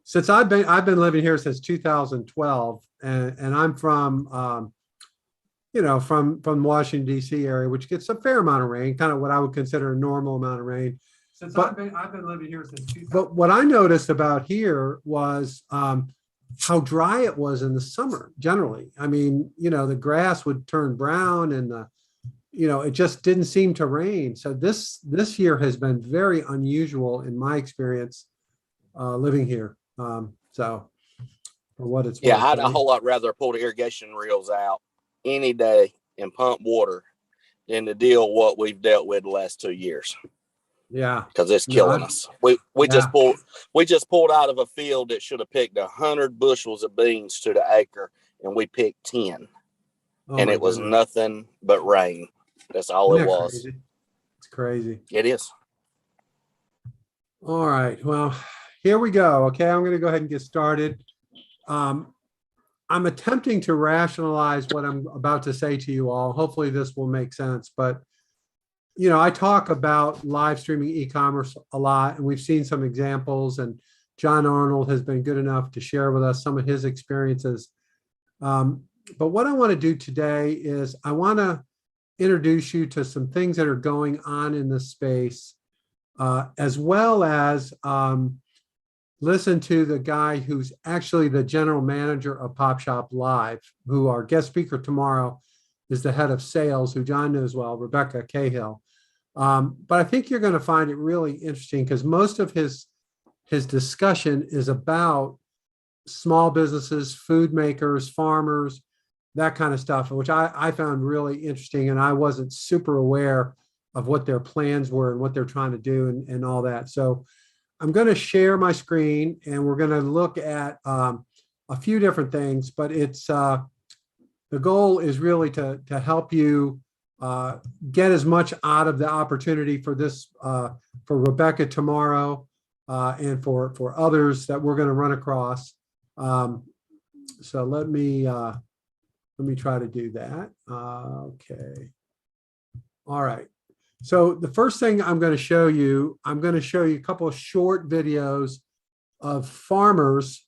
since I've been living here since 2012, and I'm from from Washington D.C. area, which gets a fair amount of rain, kind of what I would consider a normal amount of rain. Since I've been living here since 2000. But what I noticed about here was how dry it was in the summer generally. I mean, the grass would turn brown and it just didn't seem to rain. So this year has been very unusual in my experience living here. So for what it's worth. Yeah, I'd a whole lot rather pull the irrigation reels out any day and pump water than to deal what we've dealt with the last 2 years. Yeah, because it's killing us. We just pulled out of a field that should have picked 100 bushels of beans to the acre, and we picked 10, and it was nothing but rain. That's all it was. Crazy? It's crazy. It is. All right. Well, here we go. Okay, I'm going to go ahead and get started. I'm attempting to rationalize what I'm about to say to you all. Hopefully this will make sense. But, I talk about live streaming e-commerce a lot, and we've seen some examples, and John Arnold has been good enough to share with us some of his experiences. But what I want to do today is I want to introduce you to some things that are going on in this space, as well as listen to the guy who's actually the general manager of Pop Shop Live, who our guest speaker tomorrow is the head of sales, who John knows well, Rebecca Cahill. But I think you're going to find it really interesting because most of his discussion is about small businesses, food makers, farmers, that kind of stuff, which I found really interesting. And I wasn't super aware of what their plans were and what they're trying to do and all that. So I'm going to share my screen and we're going to look at a few different things, but it's the goal is really to help you get as much out of the opportunity for this, for Rebecca tomorrow and for others that we're going to run across. So let me try to do that. Okay. All right. So the first thing I'm going to show you a couple of short videos of farmers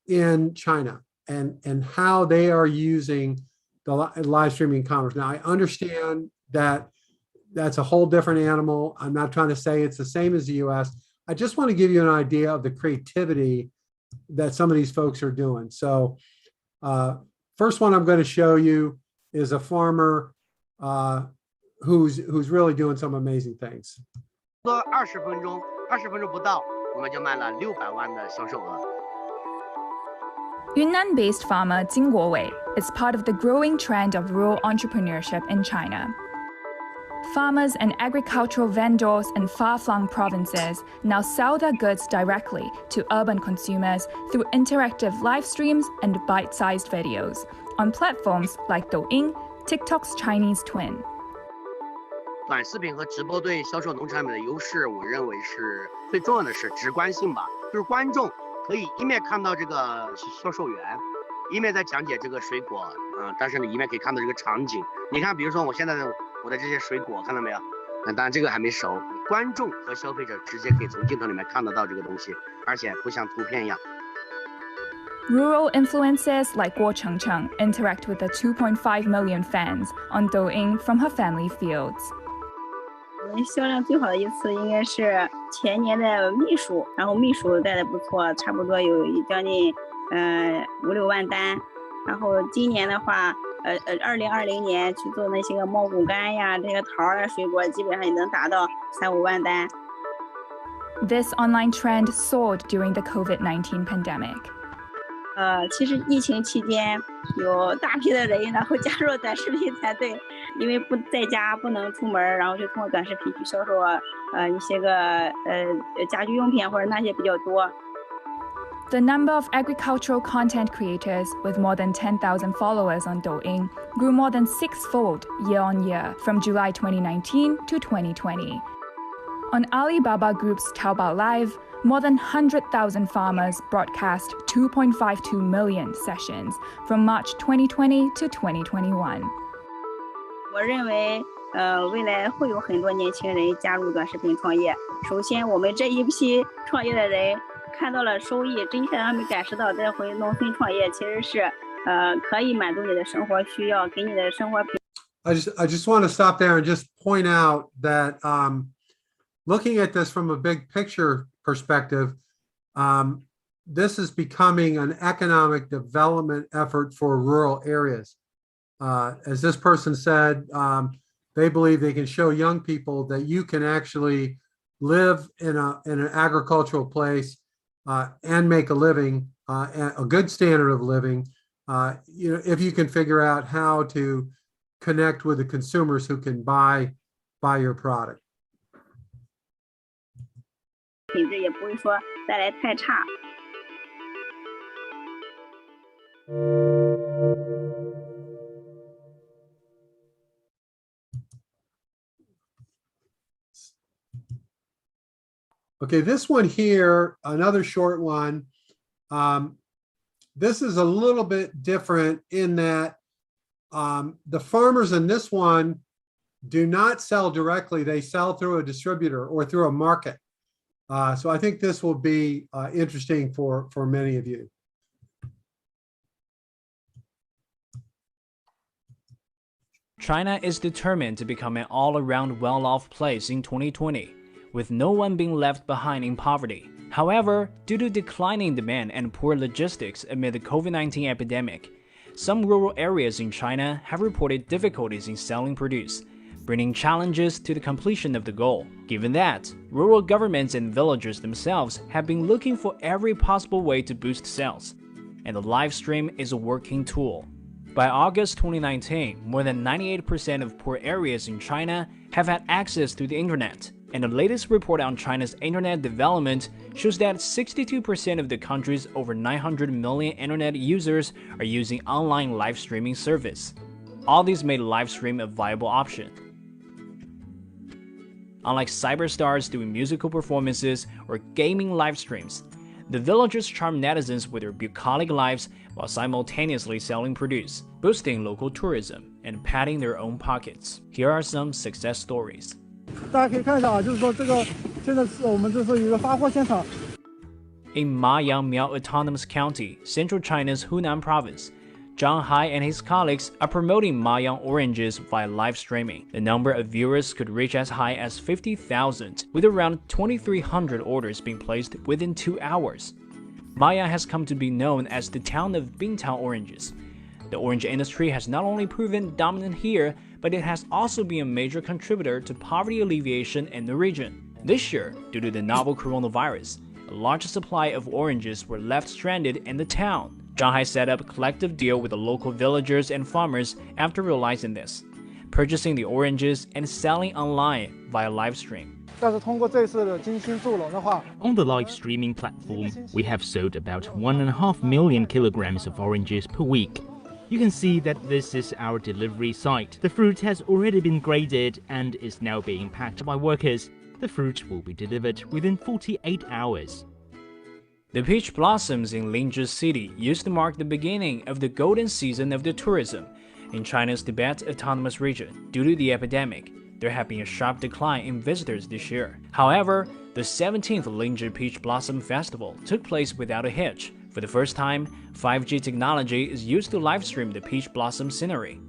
in China and how they are using the live streaming commerce. Now, I understand that that's a whole different animal. I'm not trying to say it's the same as the US. I just want to give you an idea of the creativity that some of these folks are doing. So first one I'm going to show you is a farmer who's really doing some amazing things. 20分钟不到，我们就卖了600万的销售额。 Yunnan-based farmer Jing Guowei is part of the growing trend of rural entrepreneurship in China. Farmers and agricultural vendors in far-flung provinces now sell their goods directly to urban consumers through interactive live streams and bite-sized videos on platforms like Douyin, TikTok's Chinese twin. 短视频和直播对销售农产品的优势，我认为是最重要的是直观性吧，就是观众可以一面看到这个销售员，一面在讲解这个水果，但是呢一面可以看到这个场景。你看，比如说我现在我的这些水果，看到没有？当然这个还没熟，观众和消费者直接可以从镜头里面看得到这个东西，而且不像图片一样。 Rural influencers like Guo Chengcheng interact with the 2.5 million fans on Douyin from her family fields. 我们销量最好的一次应该是前年的秘书，然后秘书带的不错，差不多有将近5、6万单。然后今年的话，2020年去做那些个茂谷柑呀，这些桃啊水果，基本上也能达到3、5万单。This online trend soared during the COVID-19 pandemic. 其实疫情期间有大批的人然后加入短视频团队，因为不在家不能出门，然后就通过短视频去销售一些个家居用品或者那些比较多。The number of agricultural content creators with more than 10,000 followers on Douyin grew more than six-fold year-on-year from July 2019 to 2020. On Alibaba Group's Taobao Live, more than 100,000 farmers broadcast 2.52 million sessions from March 2020 to 2021. 我认为未来会有很多年轻人加入短视频创业。首先，我们这一批创业的人看到了收益，真切让他们感受到再回农村创业其实是可以满足你的生活需要，给你的生活。I just want to stop there and just point out that looking at this from a big picture perspective, this is becoming an economic development effort for rural areas. As this person said, they believe they can show young people that you can actually live in an agricultural place and make a living, a good standard of living, if you can figure out how to connect with the consumers who can buy your product. 品质也不会说带来太差。Okay, this one here, another short one. This is a little bit different in that the farmers in this one do not sell directly. They sell through a distributor or through a market. So I think this will be interesting for many of you. China is determined to become an all-around well-off place in 2020, with no one being left behind in poverty. However, due to declining demand and poor logistics amid the COVID-19 epidemic, some rural areas in China have reported difficulties in selling produce, bringing challenges to the completion of the goal. Given that, rural governments and villagers themselves have been looking for every possible way to boost sales, and the live stream is a working tool. By August 2019, more than 98% of poor areas in China have had access to the internet, and the latest report on China's internet development shows that 62% of the country's over 900 million internet users are using online live streaming service. All these made live stream a viable option. Unlike cyberstars doing musical performances or gaming live streams, the villagers charm netizens with their bucolic lives while simultaneously selling produce, boosting local tourism, and padding their own pockets. Here are some success stories. 大家可以看一下啊，就是说这个现在是我们这是一个发货现场。In Mayang Miao Autonomous County, central China's Hunan province, Zhang Hai and his colleagues are promoting Mayang oranges via live streaming. The number of viewers could reach as high as 50,000, with around 2,300 orders being placed within 2 hours. Mayang has come to be known as the town of Bingtao oranges. The orange industry has not only proven dominant here, but it has also been a major contributor to poverty alleviation in the region. This year, due to the novel coronavirus, a large supply of oranges were left stranded in the town. Zhang Hai set up a collective deal with the local villagers and farmers after realizing this, purchasing the oranges and selling online via live stream. 但是通过这次的精心助农的话 On the live streaming platform, we have sold about 1.5 million kilograms of oranges per week. You can see that this is our delivery site. The fruit has already been graded and is now being packed by workers. The fruit will be delivered within 48 hours. The peach blossoms in Linzhi City used to mark the beginning of the golden season of the tourism in China's Tibet Autonomous Region. Due to the epidemic, there have been a sharp decline in visitors this year. However, the 17th Linzhi Peach Blossom Festival took place without a hitch. For the first time, 5G technology is used to live stream the peach blossom scenery.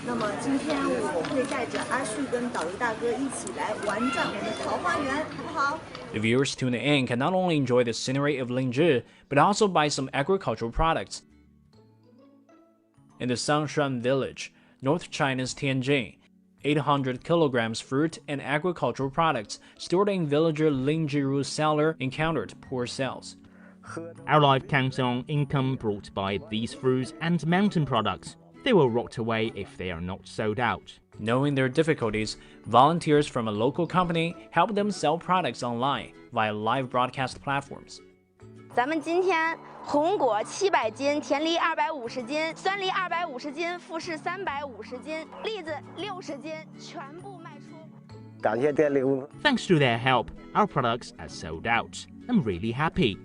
那么今天我会带着阿旭跟导游大哥一起来玩转我们的桃花源，好不好？ The viewers tuning in can not only enjoy the scenery of Linzhi, but also buy some agricultural products. In the Sangshan village, North China's Tianjin, 800 kilograms fruit and agricultural products stored in villager Lin Jiru's cellar encountered poor sales. Our life counts on income brought by these fruits and mountain products. They will rot away if they are not sold out. Knowing their difficulties, volunteers from a local company help them sell products online via live broadcast platforms. 咱们今天红果700斤，甜梨250斤，酸梨250斤，富士350斤，栗子60斤，全部卖出。感谢电力公司。 Thanks to their help, our products are sold out. I'm really happy.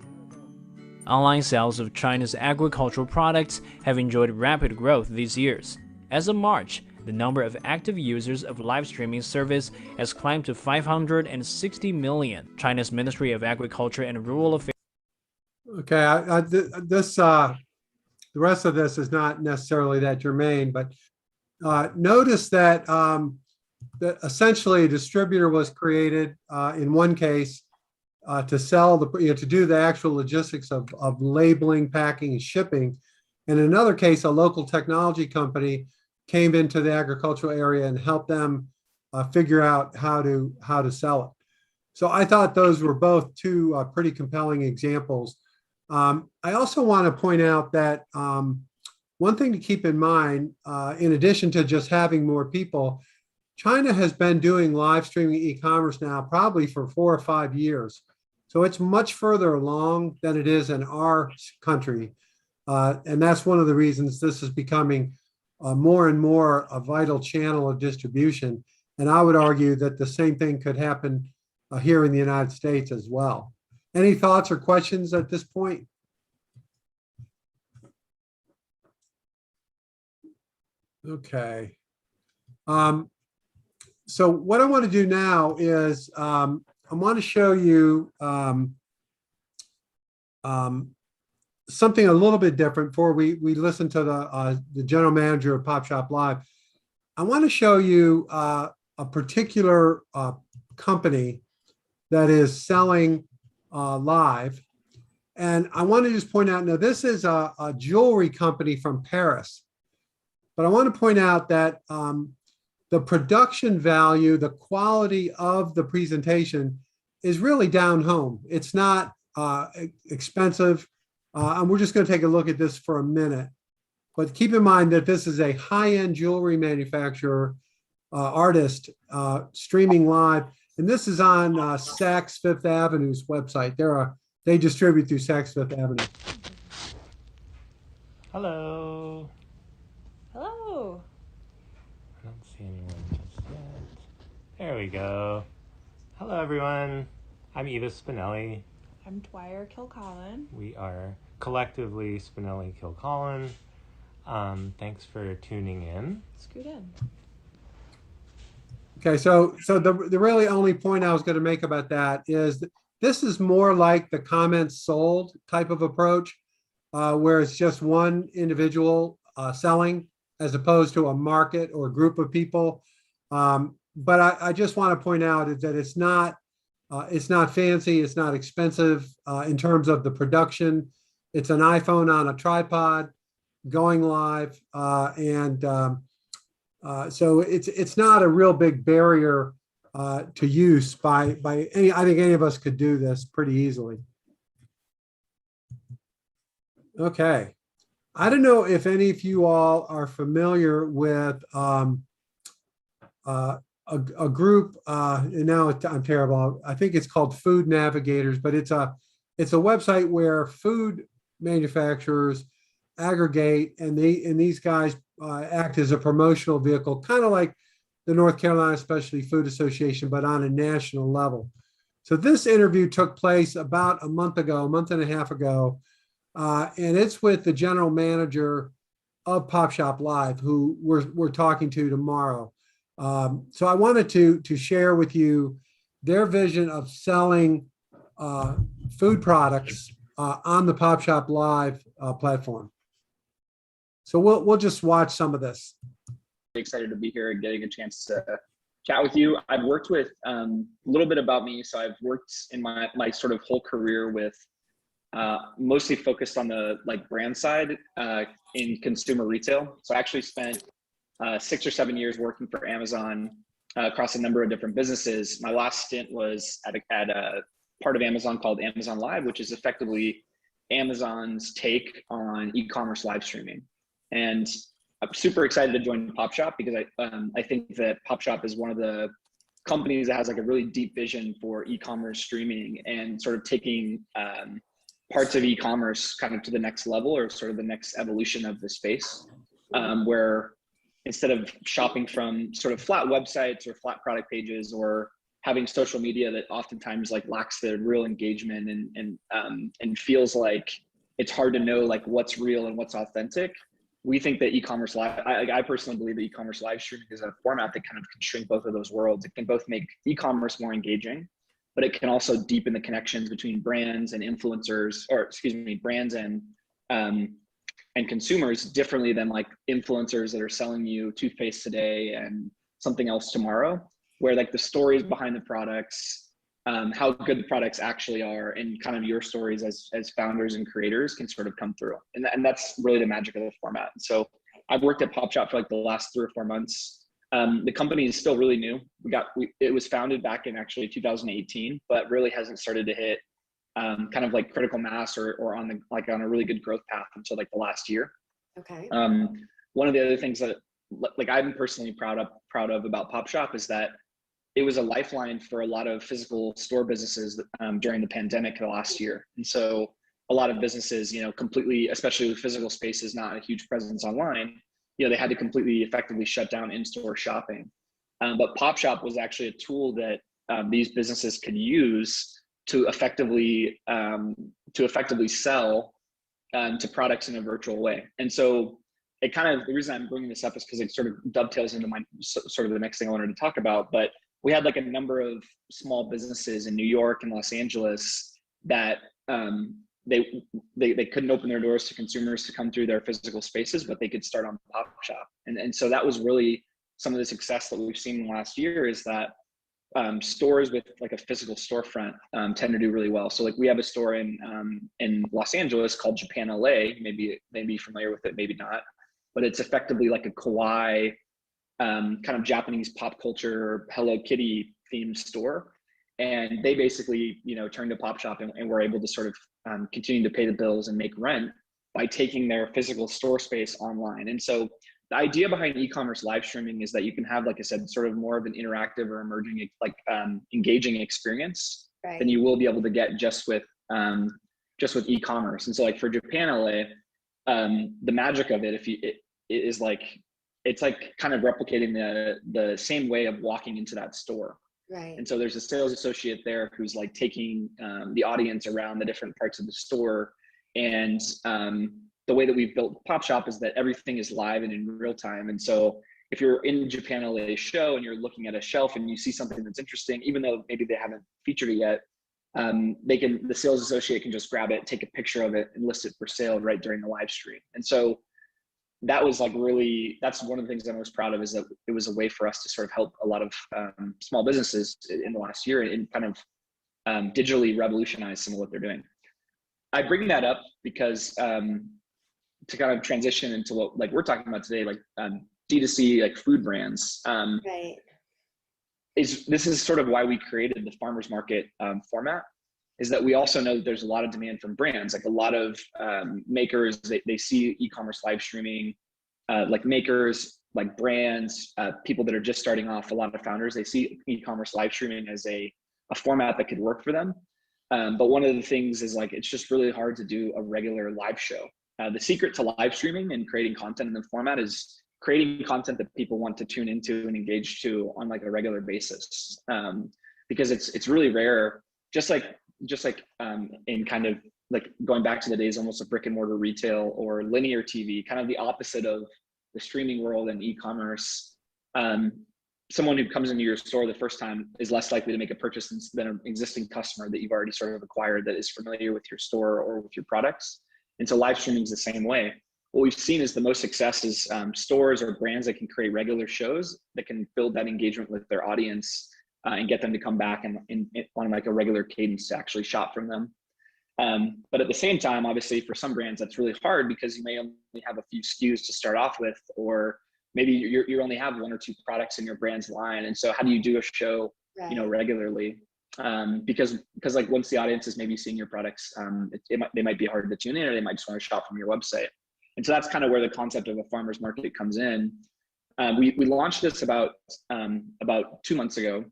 Online sales of China's agricultural products have enjoyed rapid growth these years. As of March, the number of active users of live streaming service has climbed to 560 million. China's Ministry of Agriculture and Rural Affairs Okay, the rest of this is not necessarily that germane, but notice that that essentially a distributor was created in one case to sell to do the actual logistics of labeling, packing, and shipping. In another case, a local technology company came into the agricultural area and helped them figure out how to sell it. So I thought those were both two pretty compelling examples. I also want to point out that one thing to keep in mind, in addition to just having more people, China has been doing live streaming e-commerce now probably for 4 or 5 years. So it's much further along than it is in our country. And that's one of the reasons this is becoming more and more a vital channel of distribution. And I would argue that the same thing could happen here in the United States as well. Any thoughts or questions at this point? Okay. So what I want to do now is I want to show you something a little bit different before we listen to the general manager of Pop Shop Live. I want to show you a particular company that is selling live. And I want to just point out, now this is a jewelry company from Paris. But I want to point out that the production value, the quality of the presentation is really down home. It's not expensive. And we're just going to take a look at this for a minute. But keep in mind that this is a high-end jewelry manufacturer, artist, streaming live. And this is on Saks Fifth Avenue's website. They distribute through Saks Fifth Avenue. Hello. Hello. I don't see anyone just yet. There we go. Hello, everyone. I'm Eva Spinelli. I'm Dwyer Kilcolin. We are collectively Spinelli Kilcolin. Thanks for tuning in. Scoot in. Okay, so the really only point I was going to make about that is that this is more like the comments sold type of approach, where it's just one individual selling as opposed to a market or group of people. But I just want to point out that it's not fancy, it's not expensive in terms of the production. It's an iPhone on a tripod going live, so it's not a real big barrier to use by any. I think any of us could do this pretty easily. Okay. I don't know if any of you all are familiar with a group, and now I'm terrible. I think it's called Food Navigators, but it's a website where food manufacturers aggregate, and these guys act as a promotional vehicle, kind of like the North Carolina Specialty Food Association, but on a national level. So this interview took place about a month and a half ago. And it's with the general manager of Pop Shop Live, who we're talking to tomorrow. So I wanted to share with you their vision of selling food products on the Pop Shop Live platform. So we'll just watch some of this. Excited to be here and getting a chance to chat with you. I've worked with a little bit about me. So I've worked in my sort of whole career with mostly focused on the brand side in consumer retail. So I actually spent 6 or 7 years working for Amazon across a number of different businesses. My last stint was at a part of Amazon called Amazon Live, which is effectively Amazon's take on e-commerce live streaming. And I'm super excited to join Pop Shop because I think that Pop Shop is one of the companies that has a really deep vision for e-commerce streaming and sort of taking parts of e-commerce kind of to the next level, or sort of the next evolution of the space, where instead of shopping from sort of flat websites or flat product pages, or having social media that oftentimes lacks the real engagement and feels like it's hard to know what's real and what's authentic. We think that e-commerce live, I personally believe that e-commerce live streaming is a format that kind of can shrink both of those worlds. It can both make e-commerce more engaging, but it can also deepen the connections between brands and influencers, or excuse me, brands and consumers differently than like influencers that are selling you toothpaste today and something else tomorrow, where like the stories behind the products, how good the products actually are, and kind of your stories as founders and creators can sort of come through. And that's really the magic of the format. So I've worked at Pop Shop for like the last 3 or 4 months. The company is still really new. It was founded back in actually 2018, but really hasn't started to hit kind of like critical mass or on a really good growth path until like the last year. Okay. One of the other things that like I'm personally proud of about Pop Shop is that it was a lifeline for a lot of physical store businesses during the pandemic the last year. And so a lot of businesses, you know, completely, especially with physical spaces, not a huge presence online, you know, they had to completely effectively shut down in-store shopping. But Pop Shop was actually a tool that these businesses could use to effectively sell to products in a virtual way. And so it kind of, the reason I'm bringing this up is because it sort of dovetails into my sort of the next thing I wanted to talk about. But we had like a number of small businesses in New York and Los Angeles that they couldn't open their doors to consumers to come through their physical spaces, but they could start on Pop Shop. And so that was really some of the success that we've seen in the last year, is that stores with like a physical storefront tend to do really well. So like we have a store in Los Angeles called Japan LA. Maybe familiar with it, maybe not, but it's effectively like a kawaii kind of Japanese pop culture Hello Kitty themed store. And they basically, you know, turned to Pop Shop and were able to sort of continue to pay the bills and make rent by taking their physical store space online. And so the idea behind e-commerce live streaming is that you can have, like I said, sort of more of an interactive or emerging, like engaging experience than you will be able to get just with e-commerce. And so like for Japan LA, the magic of it, is like, it's like kind of replicating the same way of walking into that store. Right. And so there's a sales associate there who's like taking the audience around the different parts of the store. And the way that we've built Pop Shop is that everything is live and in real time. And so if you're in Japan LA show and you're looking at a shelf and you see something that's interesting, even though maybe they haven't featured it yet, the sales associate can just grab it, take a picture of it, and list it for sale right during the live stream. And so that was like really, that's one of the things I'm most proud of, is that it was a way for us to sort of help a lot of small businesses in the last year and kind of digitally revolutionize some of what they're doing. I bring that up because to kind of transition into what like we're talking about today, like D2C, like food brands. Right. This is sort of why we created the farmers market format, is that we also know that there's a lot of demand from brands. Like a lot of makers, they see e-commerce live streaming, like makers, like brands, people that are just starting off, a lot of founders, they see e-commerce live streaming as a format that could work for them. But one of the things is like, it's just really hard to do a regular live show. The secret to live streaming and creating content in the format is creating content that people want to tune into and engage to on like a regular basis. Because it's really rare, just like in kind of like going back to the days almost of brick and mortar retail or linear TV, kind of the opposite of the streaming world and e-commerce. Someone who comes into your store the first time is less likely to make a purchase than an existing customer that you've already sort of acquired that is familiar with your store or with your products. And so live streaming is the same way. What we've seen is the most success is stores or brands that can create regular shows that can build that engagement with their audience and get them to come back and on like a regular cadence to actually shop from them. But at the same time, obviously for some brands, that's really hard because you may only have a few SKUs to start off with, or maybe you only have 1 or 2 products in your brand's line. And so how do you do a show, you know, regularly? Because like once the audience is maybe seeing your products, they might be hard to tune in, or they might just want to shop from your website. And so that's kind of where the concept of a farmer's market comes in. We launched this about 2 months ago,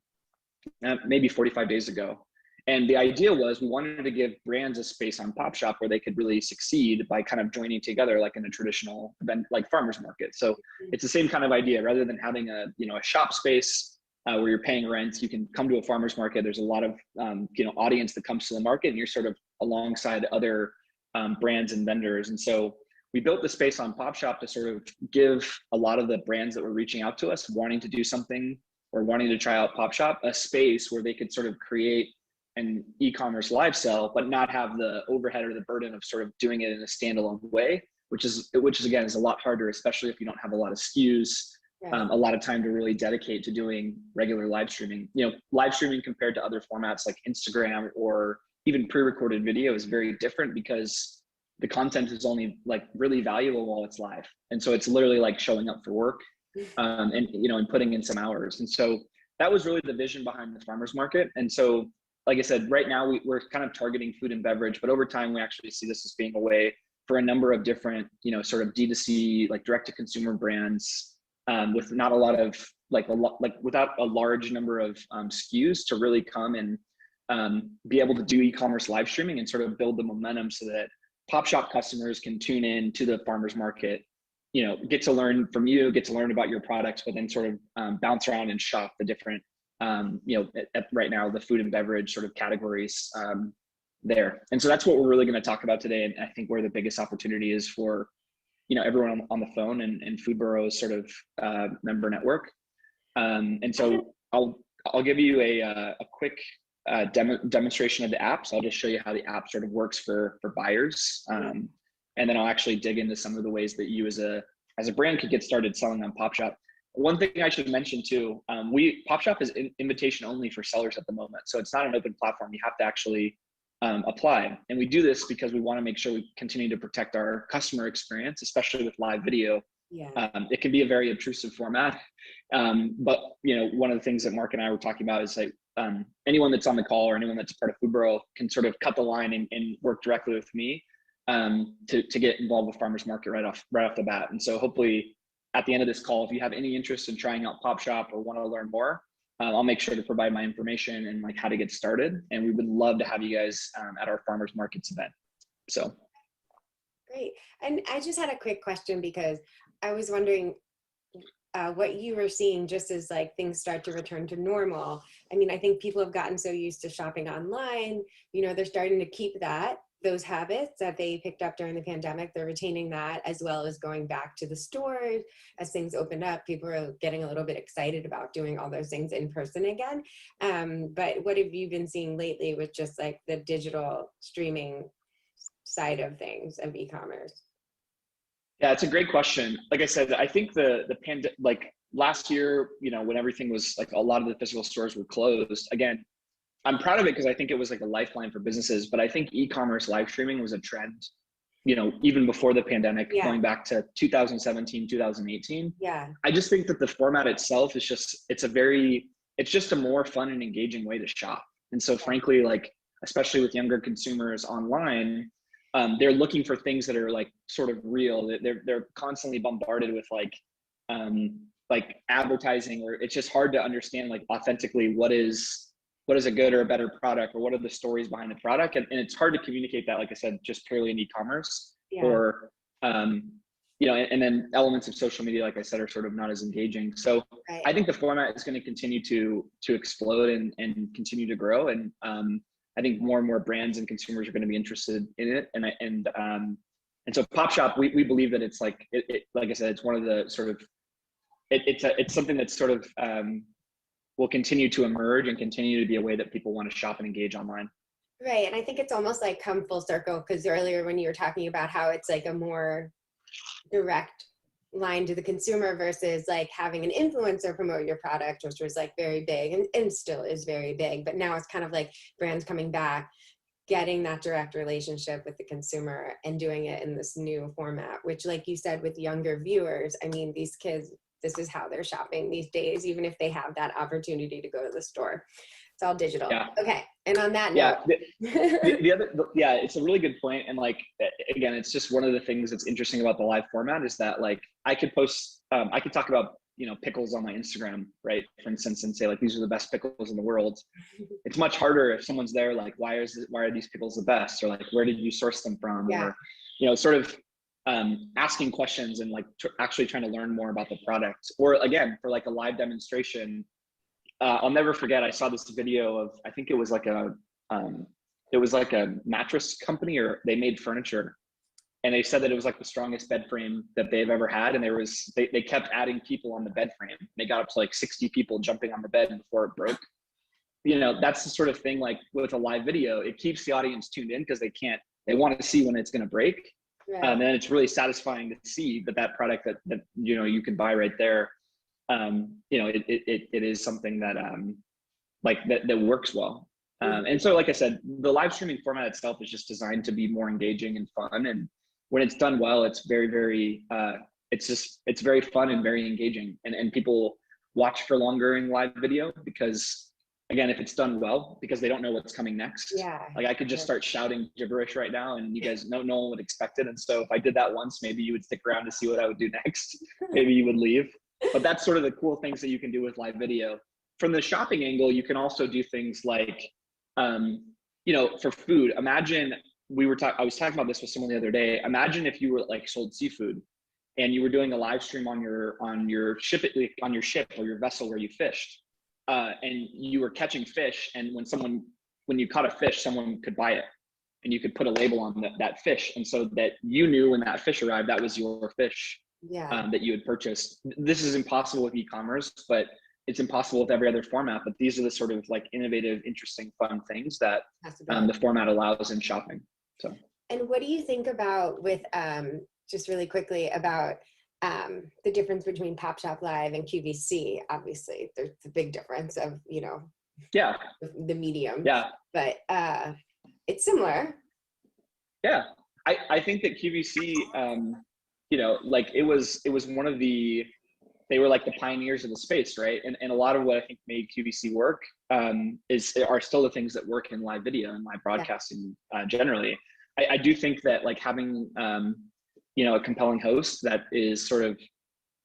maybe 45 days ago. And the idea was we wanted to give brands a space on Pop Shop where they could really succeed by kind of joining together like in a traditional event like farmer's market. So it's the same kind of idea. Rather than having a shop space where you're paying rent, you can come to a farmer's market. There's a lot of audience that comes to the market, and you're sort of alongside other brands and vendors. And so we built the space on Pop Shop to sort of give a lot of the brands that were reaching out to us, wanting to do something or wanting to try out Pop Shop, a space where they could sort of create an e-commerce live sell, but not have the overhead or the burden of sort of doing it in a standalone way, which is again, is a lot harder, especially if you don't have a lot of SKUs, a lot of time to really dedicate to doing regular live streaming. You know, live streaming compared to other formats like Instagram or even pre-recorded video is very different because the content is only like really valuable while it's live. And so it's literally like showing up for work and, you know, and putting in some hours. And so that was really the vision behind the farmers market. And so, like I said, right now we're kind of targeting food and beverage, but over time we actually see this as being a way for a number of different, you know, sort of D2C, like direct to consumer brands with not a lot of without a large number of SKUs to really come and be able to do e-commerce live streaming and sort of build the momentum so that Pop Shop customers can tune in to the farmers market, you know, get to learn from you, get to learn about your products, but then sort of bounce around and shop the different, you know, right now, the food and beverage sort of categories there. And so that's what we're really going to talk about today. And I think where the biggest opportunity is for, you know, everyone on the phone and Food Bureau's sort of member network. And so I'll give you a quick demonstration of the app. So I'll just show you how the app sort of works for buyers. And then I'll actually dig into some of the ways that you as a brand could get started selling on Pop Shop. One thing I should mention too, Pop Shop is invitation only for sellers at the moment. So it's not an open platform. You have to actually apply. And we do this because we want to make sure we continue to protect our customer experience, especially with live video. It can be a very obtrusive format. But you know, one of the things that Mark and I were talking about is like, anyone that's on the call or anyone that's part of Food Bureau can sort of cut the line and work directly with me to get involved with farmers market right off the bat. And so hopefully at the end of this call, if you have any interest in trying out Pop Shop or want to learn more, I'll make sure to provide my information and like how to get started. And we would love to have you guys at our farmers markets event. So. Great. And I just had a quick question because I was wondering what you were seeing just as like things start to return to normal. I mean, I think people have gotten so used to shopping online, you know, they're starting to keep those habits that they picked up during the pandemic. They're retaining that as well as going back to the stores as things opened up. People are getting a little bit excited about doing all those things in person again. But what have you been seeing lately with just like the digital streaming side of things of e-commerce? Yeah, it's a great question. Like I said, I think the pandemic, like last year, you know, when everything was like a lot of the physical stores were closed, again, I'm proud of it because I think it was like a lifeline for businesses, but I think e-commerce live streaming was a trend, you know, even before the pandemic, going back to 2017, 2018. I just think that the format itself is it's just a more fun and engaging way to shop. And so frankly, like, especially with younger consumers online, they're looking for things that are like sort of real. They're constantly bombarded with like advertising, or it's just hard to understand like authentically what is a good or a better product, or what are the stories behind the product. And it's hard to communicate that, like I said, just purely in e-commerce or, you know, and then elements of social media, like I said, are sort of not as engaging. So I think the format is going to continue to explode and continue to grow. And I think more and more brands and consumers are going to be interested in it. And so Pop Shop, we believe that it's like, like I said, it's one of the sort of, it's something that's sort of, will continue to emerge and continue to be a way that people want to shop and engage online. Right. And I think it's almost like come full circle, because earlier when you were talking about how it's like a more direct line to the consumer versus like having an influencer promote your product, which was like very big and still is very big. But now it's kind of like brands coming back, getting that direct relationship with the consumer and doing it in this new format, which, like you said, with younger viewers, I mean, these kids, this is how they're shopping these days, even if they have that opportunity to go to the store. It's all digital. Okay. And on that note. It's a really good point. And like, again, it's just one of the things that's interesting about the live format is that like I could post, I could talk about, you know, pickles on my Instagram, right? For instance, and say like, these are the best pickles in the world. It's much harder if someone's there, like, why are these pickles the best? Or like, where did you source them from? Or, you know, sort of, asking questions and like actually trying to learn more about the product. Or again, for like a live demonstration, I'll never forget, I saw this video of, I think it was like a mattress company, or they made furniture, and they said that it was like the strongest bed frame that they've ever had. And they kept adding people on the bed frame. They got up to like 60 people jumping on the bed before it broke. you know, that's the sort of thing, like with a live video, it keeps the audience tuned in because they want to see when it's going to break. Right. And it's really satisfying to see that product that you know, you can buy right there. You know, it is something that like that works well. And so, like I said, the live streaming format itself is just designed to be more engaging and fun. And when it's done well, it's very, very, it's very fun and very engaging. And people watch for longer in live video because, again, if it's done well, because they don't know what's coming next. Yeah. Like I could just start shouting gibberish right now and you guys no one would expect it. And so if I did that once, maybe you would stick around to see what I would do next. Maybe you would leave. But that's sort of the cool things that you can do with live video. From the shopping angle, you can also do things like, you know, for food, imagine I was talking about this with someone the other day. Imagine if you were like sold seafood and you were doing a live stream on your ship or your vessel where you fished, and you were catching fish. And when you caught a fish, someone could buy it and you could put a label on that fish. And so that you knew when that fish arrived, that was your fish. Yeah. That you had purchased. This is impossible with e-commerce, but it's impossible with every other format. But these are the sort of like innovative, interesting, fun things that the format allows in shopping. So. And what do you think about with just really quickly about the difference between Pop Shop Live and QVC? Obviously, there's a big difference of, you know, the medium. Yeah. But it's similar. Yeah, I think that QVC. You know, like it was one of they were like the pioneers of the space, right? And a lot of what I think made QVC work are still the things that work in live video and live broadcasting generally. I do think that like having, you know, a compelling host that is sort of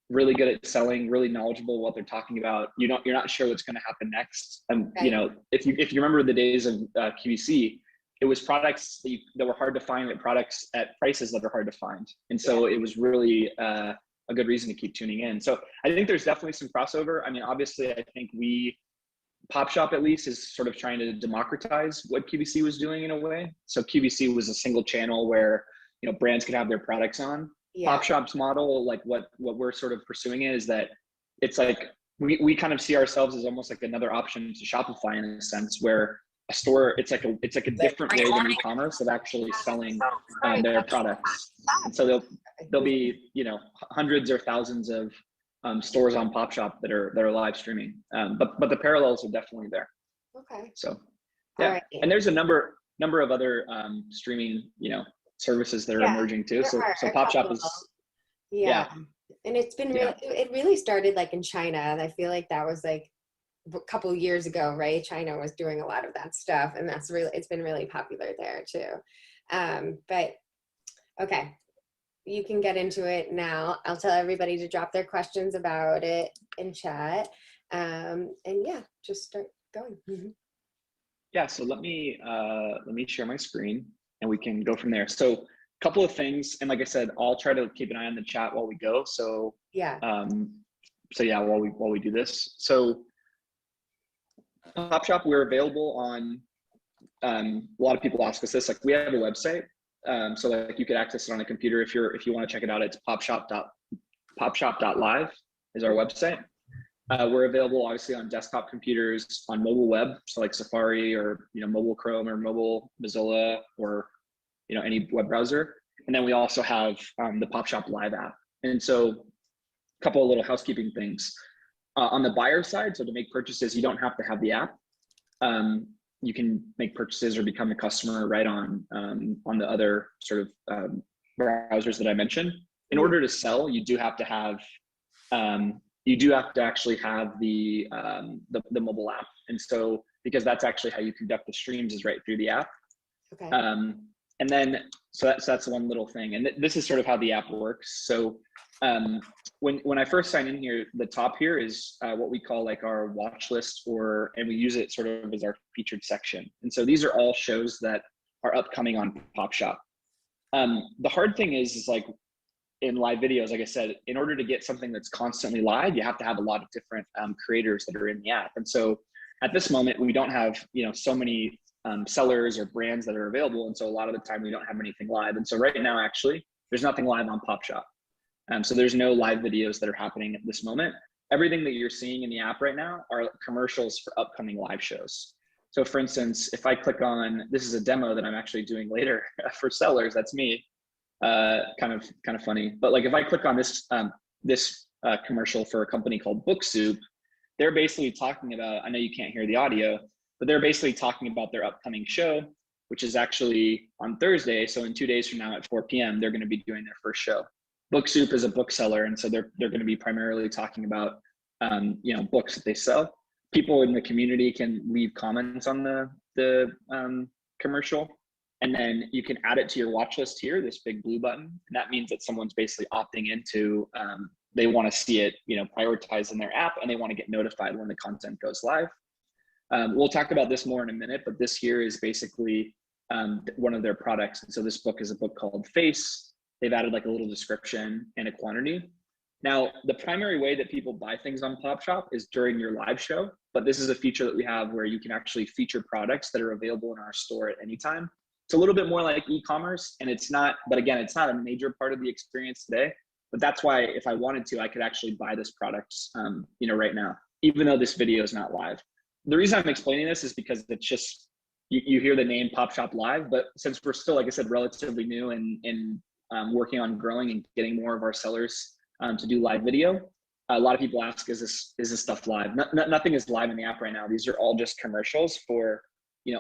really good at selling, really knowledgeable what they're talking about. You're not sure what's going to happen next. You know, if you remember the days of QVC, it was products that were hard to find at products at prices that are hard to find. And so it was really a good reason to keep tuning in. So I think there's definitely some crossover. I mean, obviously I think Pop Shop at least is sort of trying to democratize what QVC was doing in a way. So QVC was a single channel where, you know, brands could have their products on. Pop Shop's model, like what we're sort of pursuing is that it's like, we kind of see ourselves as almost like another option to Shopify in a sense where a store, it's like a different way than e-commerce of actually selling their products. And so there'll be, you know, hundreds or thousands of stores on Pop Shop that are live streaming. But the parallels are definitely there. Okay. So yeah, right. And there's a number of other streaming, you know, services that are emerging too. So Pop Shop is and it's been really, it really started like in China, and I feel like that was like a couple years ago, right? China was doing a lot of that stuff, and it's been really popular there too. But okay, you can get into it now. I'll tell everybody to drop their questions about it in chat, and yeah, just start going. Yeah, so let me share my screen and we can go from there. So a couple of things, and like I said, I'll try to keep an eye on the chat while we go. So while we do this. So Pop Shop, we're available on, a lot of people ask us this, like we have a website. So like you could access it on a computer if you want to check it out. It's popshop.live is our website. We're available obviously on desktop computers, on mobile web, so like Safari or, you know, mobile Chrome or mobile Mozilla or, you know, any web browser. And then we also have the Pop Shop Live app. And so a couple of little housekeeping things. On the buyer side, so to make purchases, you don't have to have the app. You can make purchases or become a customer right on the other sort of browsers that I mentioned. In order to sell, you do have to have actually have the mobile app. And so because that's actually how you conduct the streams is right through the app. Okay. And then so that's one little thing. And this is sort of how the app works. So when I first sign in here, the top here is what we call like our watch list, and we use it sort of as our featured section. And so these are all shows that are upcoming on Pop Shop. The hard thing is like in live videos, like I said, in order to get something that's constantly live, you have to have a lot of different creators that are in the app. And so at this moment, we don't have, you know, so many sellers or brands that are available. And so a lot of the time we don't have anything live. And so right now, actually, there's nothing live on Pop Shop. So there's no live videos that are happening at this moment. everything that you're seeing in the app right now are commercials for upcoming live shows. So for instance, if I click on, this is a demo that I'm actually doing later for sellers, that's me, kind of funny. But like if I click on this commercial for a company called Book Soup, they're basically talking about, I know you can't hear the audio, but they're basically talking about their upcoming show, which is actually on Thursday. So in 2 days from now at 4 p.m., they're going to be doing their first show. Book Soup is a bookseller, and so they're going to be primarily talking about books that they sell. People in the community can leave comments on the commercial, and then you can add it to your watch list here, this big blue button. And that means that someone's basically opting into, they want to see it, prioritized in their app, and they want to get notified when the content goes live. We'll talk about this more in a minute, but this here is basically one of their products. And so this book is a book called Face. They've added like a little description and a quantity. Now, the primary way that people buy things on PopShop is during your live show, but this is a feature that we have where you can actually feature products that are available in our store at any time. It's a little bit more like e-commerce, and it's not, but again, it's not a major part of the experience today. But that's why if I wanted to, I could actually buy this product, right now, even though this video is not live. The reason I'm explaining this is because it's just, you hear the name PopShop Live, but since we're still, like I said, relatively new and working on growing and getting more of our sellers to do live video, a lot of people ask, is this stuff live? Nothing is live in the app right now. These are all just commercials for,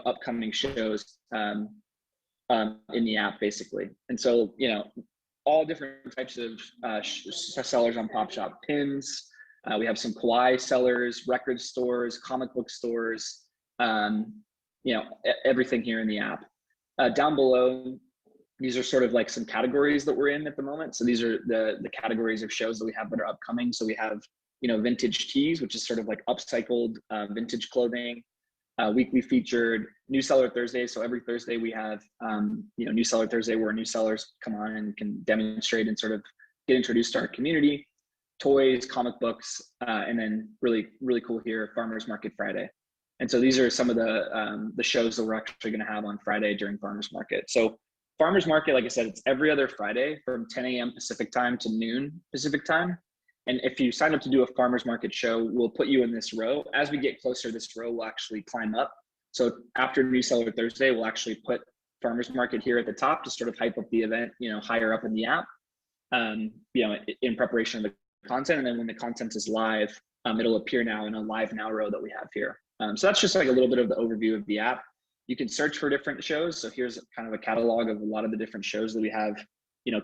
upcoming shows in the app, basically. And so, all different types of sellers on PopShop. Pins, we have some kawaii sellers, record stores, comic book stores, everything here in the app. Down below, these are sort of like some categories that we're in at the moment. So these are the categories of shows that we have that are upcoming. So we have, vintage tees, which is sort of like upcycled vintage clothing, weekly featured, New Seller Thursday. So every Thursday we have, New Seller Thursday, where new sellers come on and can demonstrate and sort of get introduced to our community. Toys, comic books, and then really, really cool here, Farmers Market Friday. And so these are some of the shows that we're actually going to have on Friday during Farmers Market. So Farmers Market, like I said, it's every other Friday from 10 a.m. Pacific time to noon Pacific time. And if you sign up to do a Farmers Market show, we'll put you in this row. As we get closer, this row will actually climb up. So after New Seller Thursday, we'll actually put Farmers Market here at the top to sort of hype up the event, higher up in the app, in preparation of the content. And then when the content is live, it'll appear now in a live now row that we have here. So that's just like a little bit of the overview of the app. You can search for different shows. So here's kind of a catalog of a lot of the different shows that we have,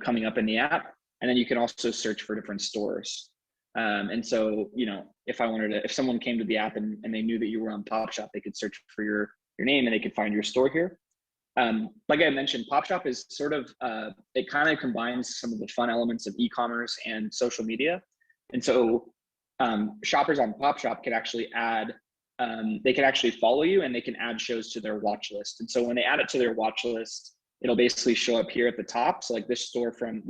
coming up in the app. And then you can also search for different stores. And so, if someone came to the app and they knew that you were on PopShop, they could search for your name and they could find your store here. Like I mentioned, PopShop is sort of, it kind of combines some of the fun elements of e-commerce and social media. And so shoppers on PopShop can actually add, they can actually follow you and they can add shows to their watch list. And so when they add it to their watch list, it'll basically show up here at the top. So like this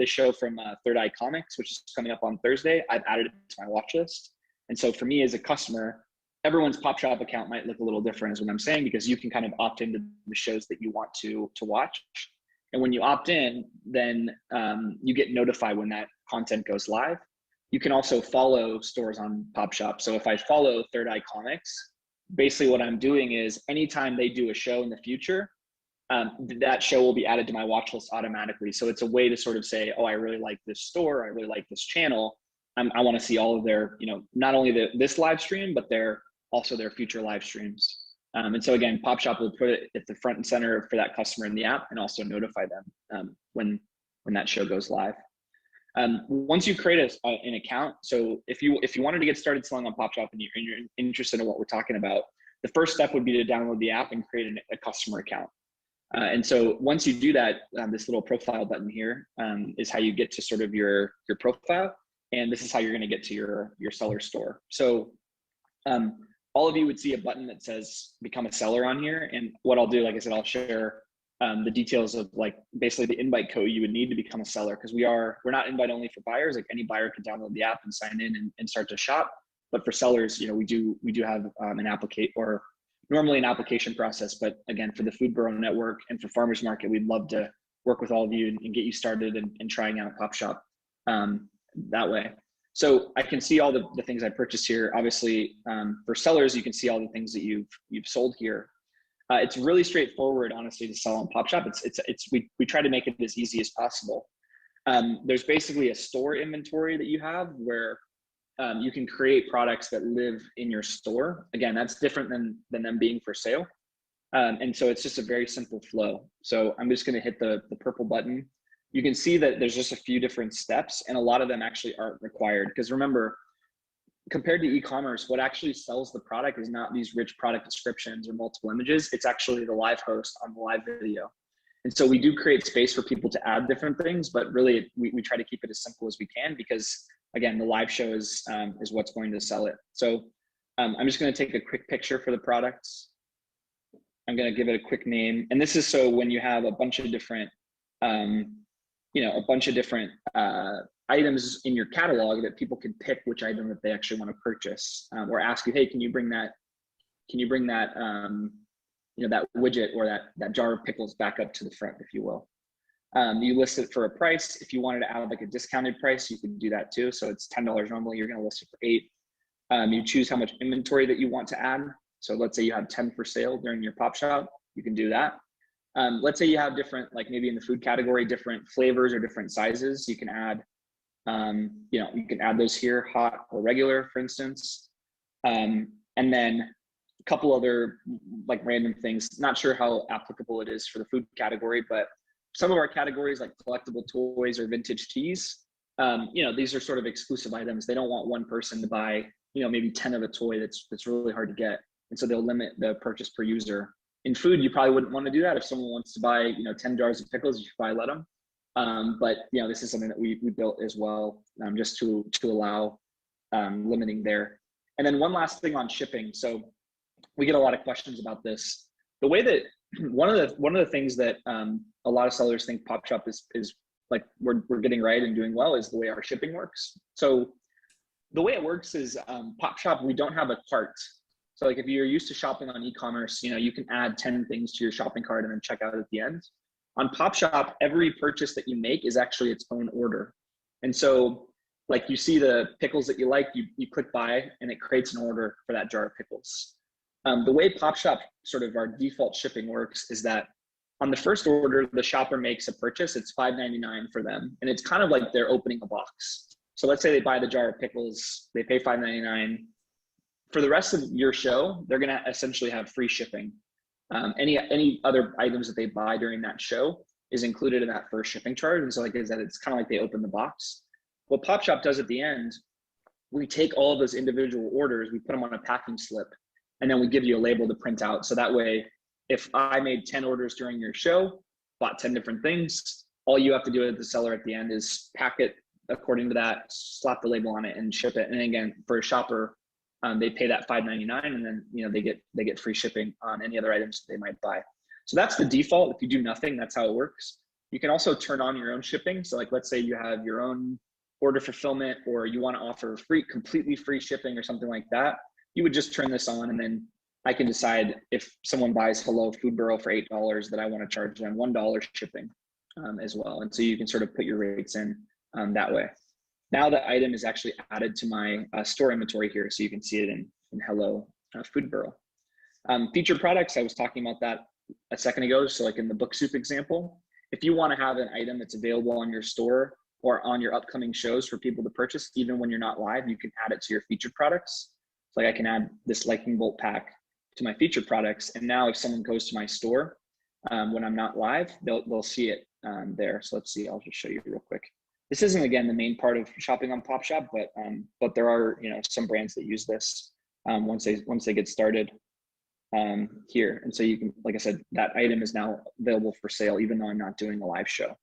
show from Third Eye Comics, which is coming up on Thursday, I've added it to my watch list. And so for me as a customer, everyone's PopShop account might look a little different, is what I'm saying, because you can kind of opt into the shows that you want to watch. And when you opt in, then you get notified when that content goes live. You can also follow stores on PopShop. So if I follow Third Eye Comics, basically what I'm doing is anytime they do a show in the future, that show will be added to my watch list automatically. So it's a way to sort of say, oh, I really like this store, I really like this channel. I want to see all of their, not only this live stream, but also their future live streams. And so again, PopShop will put it at the front and center for that customer in the app and also notify them when that show goes live. Once you create an account, so if you wanted to get started selling on PopShop and you're interested in what we're talking about, the first step would be to download the app and create a customer account. And so once you do that, this little profile button here is how you get to sort of your profile. And this is how you're going to get to your seller store. So all of you would see a button that says become a seller on here. And what I'll do, like I said, I'll share the details of like basically the invite code you would need to become a seller, because we're not invite only for buyers. Like any buyer can download the app and sign in and start to shop. But for sellers, we do have normally an application process. But again, for the Food Bureau Network and for Farmers Market, we'd love to work with all of you and get you started and trying out PopShop that way. So I can see all the things I purchased here. Obviously, for sellers, you can see all the things that you've sold here. It's really straightforward, honestly, to sell on PopShop. We try to make it as easy as possible. There's basically a store inventory that you have where you can create products that live in your store. Again, that's different than them being for sale. And so it's just a very simple flow. So I'm just going to hit the purple button. You can see that there's just a few different steps, and a lot of them actually aren't required. Because remember, compared to e-commerce, what actually sells the product is not these rich product descriptions or multiple images. It's actually the live host on the live video. And so we do create space for people to add different things, but really we try to keep it as simple as we can, because again, the live show is what's going to sell it. So I'm just going to take a quick picture for the products. I'm going to give it a quick name. And this is so when you have a bunch of different, items in your catalog, that people can pick which item that they actually want to purchase, or ask you, hey, can you bring that that widget or that jar of pickles back up to the front, if you will. You list it for a price. If you wanted to add like a discounted price, you could do that too. So it's $10 normally, you're going to list it for $8. You choose how much inventory that you want to add. So let's say you have 10 for sale during your pop shop, you can do that. Let's say you have different, like maybe in the food category, different flavors or different sizes. You can add, you can add those here, hot or regular, for instance. And then a couple other like random things. Not sure how applicable it is for the food category, but some of our categories like collectible toys or vintage teas, these are sort of exclusive items. They don't want one person to buy, maybe 10 of a toy that's really hard to get. And so they'll limit the purchase per user. In food, you probably wouldn't want to do that. If someone wants to buy, 10 jars of pickles, you should probably let them. But this is something that we built as well, just to allow limiting there. And then one last thing on shipping. So we get a lot of questions about this. The way that one of the things that a lot of sellers think PopShop is like we're getting right and doing well is the way our shipping works. So the way it works is PopShop, we don't have a cart. So like if you're used to shopping on e-commerce, you can add 10 things to your shopping cart and then check out at the end. On PopShop, every purchase that you make is actually its own order. And so like you see the pickles that you like, you click buy and it creates an order for that jar of pickles. The way PopShop, sort of our default shipping works, is that on the first order, the shopper makes a purchase. It's $5.99 for them. And it's kind of like they're opening a box. So let's say they buy the jar of pickles, they pay $5.99. For the rest of your show, they're gonna essentially have free shipping. Any other items that they buy during that show is included in that first shipping charge. And so like I said, it's kind of like they open the box. What PopShop does at the end, we take all of those individual orders, we put them on a packing slip, and then we give you a label to print out. So that way, if I made 10 orders during your show, bought 10 different things, all you have to do as the seller at the end is pack it according to that, slap the label on it and ship it. And again, for a shopper, they pay that $5.99 and then they get free shipping on any other items they might buy. So that's the default. If you do nothing, that's how it works. You can also turn on your own shipping. So like let's say you have your own order fulfillment, or you want to offer completely free shipping or something like that. You would just turn this on, and then I can decide if someone buys Hello Food Bureau for $8 that I want to charge them $1 shipping as well. And so you can sort of put your rates in that way. Now the item is actually added to my store inventory here, so you can see it in Hello Food Bureau. Featured products, I was talking about that a second ago. So like in the book soup example, if you want to have an item that's available on your store or on your upcoming shows for people to purchase, even when you're not live, you can add it to your featured products. So like I can add this lightning bolt pack to my featured products. And now if someone goes to my store when I'm not live, they'll see it there. So let's see, I'll just show you real quick. This isn't, again, the main part of shopping on PopShop, but there are some brands that use this once they get started here. And so you can, like I said, that item is now available for sale, even though I'm not doing a live show.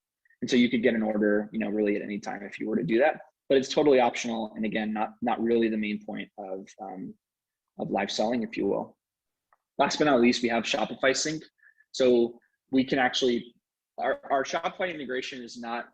And so you could get an order, really at any time if you were to do that. But it's totally optional, and again, not really the main point of live selling, if you will. Last but not least, we have Shopify Sync. So we can actually, our Shopify integration is not.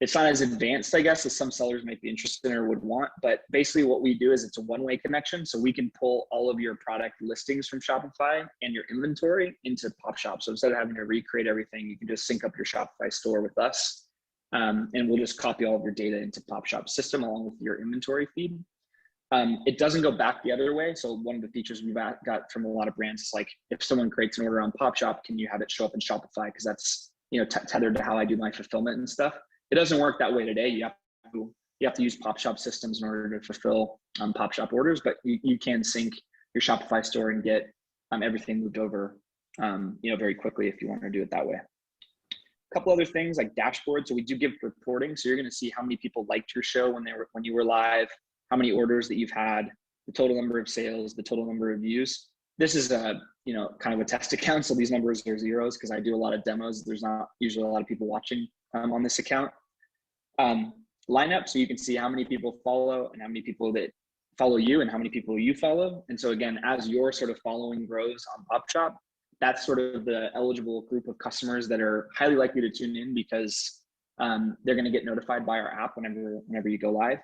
It's not as advanced, I guess, as some sellers might be interested in or would want, but basically what we do is it's a one-way connection. So we can pull all of your product listings from Shopify and your inventory into PopShop. So instead of having to recreate everything, you can just sync up your Shopify store with us. and we'll just copy all of your data into PopShop's system along with your inventory feed. It doesn't go back the other way. So one of the features we've got from a lot of brands is like, if someone creates an order on PopShop, can you have it show up in Shopify? Because that's, you know, tethered to how I do my fulfillment and stuff. It doesn't work that way today. You have to use PopShop systems in order to fulfill PopShop orders, but you can sync your Shopify store and get everything moved over, you know, very quickly if you want to do it that way. A couple other things like dashboards. So we do give reporting. So you're going to see how many people liked your show when you were live, how many orders that you've had, the total number of sales, the total number of views. This is a, you know, kind of a test account. So these numbers are zeros because I do a lot of demos. There's not usually a lot of people watching on this account. Lineup, so you can see how many people follow and how many people that follow you and how many people you follow. And so again, as your sort of following grows on PopShop, that's sort of the eligible group of customers that are highly likely to tune in because they're going to get notified by our app whenever you go live.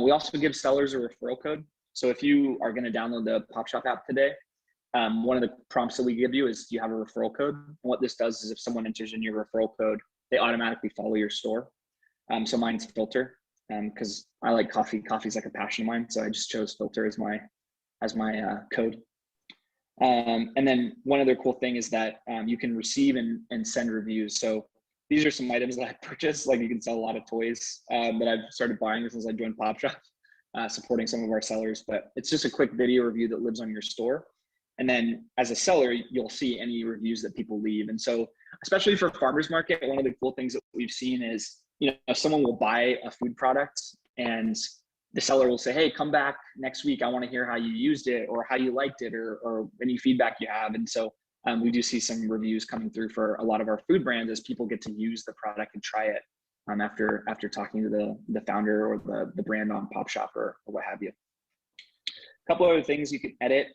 We also give sellers a referral code. So if you are going to download the PopShop app today, one of the prompts that we give you is, do you have a referral code? And what this does is if someone enters in your referral code, they automatically follow your store. So mine's Filter because I like coffee. Coffee's like a passion of mine. So I just chose Filter as my code. And then one other cool thing is that you can receive and send reviews. So these are some items that I purchased. Like you can sell a lot of toys that I've started buying since I joined PopShop, supporting some of our sellers. But it's just a quick video review that lives on your store. And then as a seller, you'll see any reviews that people leave. And so especially for farmers market, one of the cool things that we've seen is, you know, if someone will buy a food product and the seller will say, hey, come back next week. I want to hear how you used it or how you liked it or any feedback you have. And so we do see some reviews coming through for a lot of our food brands as people get to use the product and try it after talking to the founder or the brand on PopShop or what have you. A couple other things you can edit.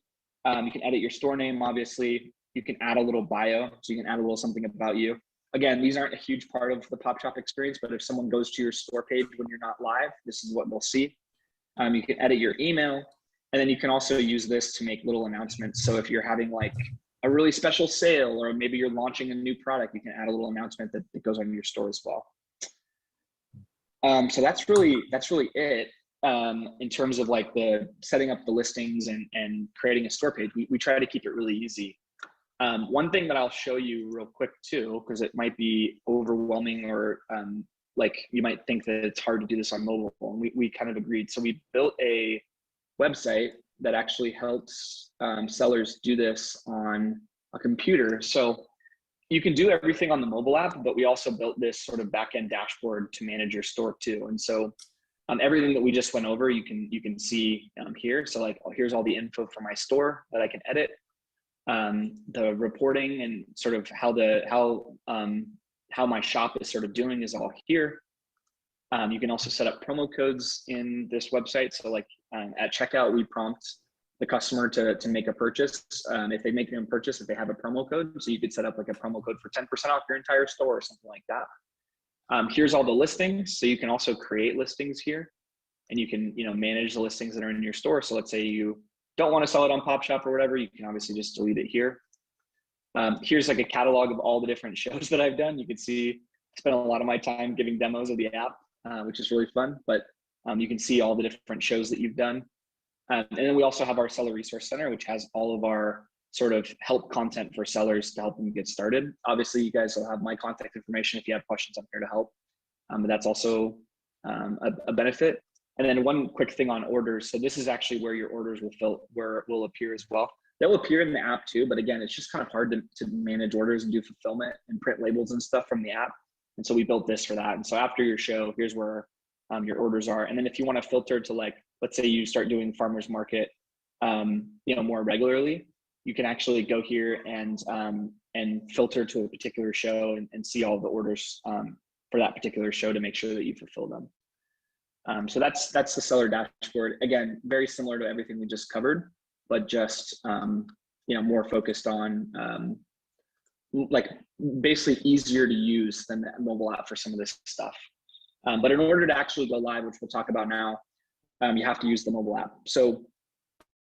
You can edit your store name, obviously. You can add a little bio, so you can add a little something about you. Again, these aren't a huge part of the PopShop experience, but if someone goes to your store page when you're not live, this is what they'll see. You can edit your email, and then you can also use this to make little announcements. So if you're having like a really special sale, or maybe you're launching a new product, you can add a little announcement that goes on your store as well. So that's really it in terms of like the setting up the listings and creating a store page. We try to keep it really easy. One thing that I'll show you real quick too, because it might be overwhelming or like you might think that it's hard to do this on mobile, and we kind of agreed. So we built a website that actually helps sellers do this on a computer. So you can do everything on the mobile app, but we also built this sort of back-end dashboard to manage your store too. And so everything that we just went over, you can see here. So like, here's all the info for my store that I can edit. The reporting and sort of how my shop is sort of doing is all here. You can also set up promo codes in this website. So like at checkout, we prompt the customer to make a purchase. If they make a purchase, if they have a promo code, so you could set up like a promo code for 10% off your entire store or something like that. Here's all the listings. So you can also create listings here, and you can, manage the listings that are in your store. So let's say you don't want to sell it on PopShop or whatever, you can obviously just delete it here. Here's like a catalog of all the different shows that I've done. You can see I spent a lot of my time giving demos of the app, which is really fun, but you can see all the different shows that you've done. And then we also have our Seller Resource Center, which has all of our sort of help content for sellers to help them get started. Obviously, you guys will have my contact information if you have questions. I'm here to help, but that's also a benefit. And then one quick thing on orders. So this is actually where your orders will appear as well. They'll appear in the app too, but again, it's just kind of hard to manage orders and do fulfillment and print labels and stuff from the app. And so we built this for that. And so after your show, here's where your orders are. And then if you want to filter to, like, let's say you start doing farmers market, more regularly, you can actually go here and filter to a particular show and see all the orders for that particular show to make sure that you fulfill them. So that's the seller dashboard. Again, very similar to everything we just covered, but just more focused on like basically easier to use than the mobile app for some of this stuff. But in order to actually go live, which we'll talk about now, you have to use the mobile app. So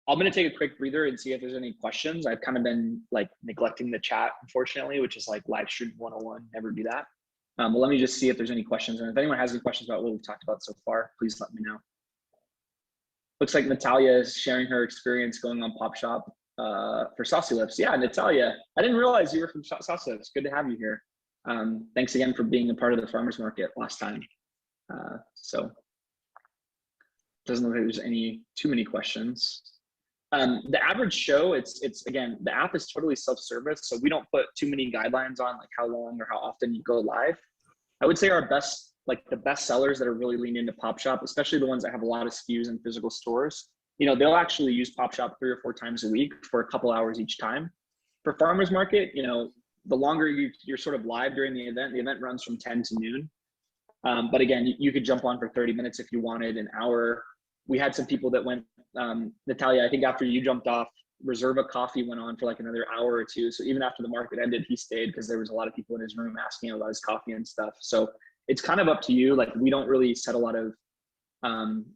I'm going to take a quick breather and see if there's any questions. I've kind of been like neglecting the chat, unfortunately, which is like Livestream 101, never do that. But let me just see if there's any questions. And if anyone has any questions about what we've talked about so far, please let me know. Looks like Natalia is sharing her experience going on Pop Shop for Saucy Lips. Yeah, Natalia, I didn't realize you were from Saucy Lips. Good to have you here. Thanks again for being a part of the farmers market last time. So doesn't look like there's too many questions. The average show, it's again, the app is totally self-service, so we don't put too many guidelines on like how long or how often you go live. I would say our best, like the best sellers that are really leaned into Pop Shop, especially the ones that have a lot of SKUs in physical stores, you know, they'll actually use Pop Shop 3 or 4 times a week for a couple hours each time. For farmers market, you know, the longer you're sort of live during the event runs from 10 to noon. But again, you could jump on for 30 minutes if you wanted, an hour. We had some people that went, Natalia, I think after you jumped off, Reserva Coffee went on for like another hour or two. So even after the market ended, he stayed because there was a lot of people in his room asking him about his coffee and stuff. So it's kind of up to you. Like we don't really set a lot of,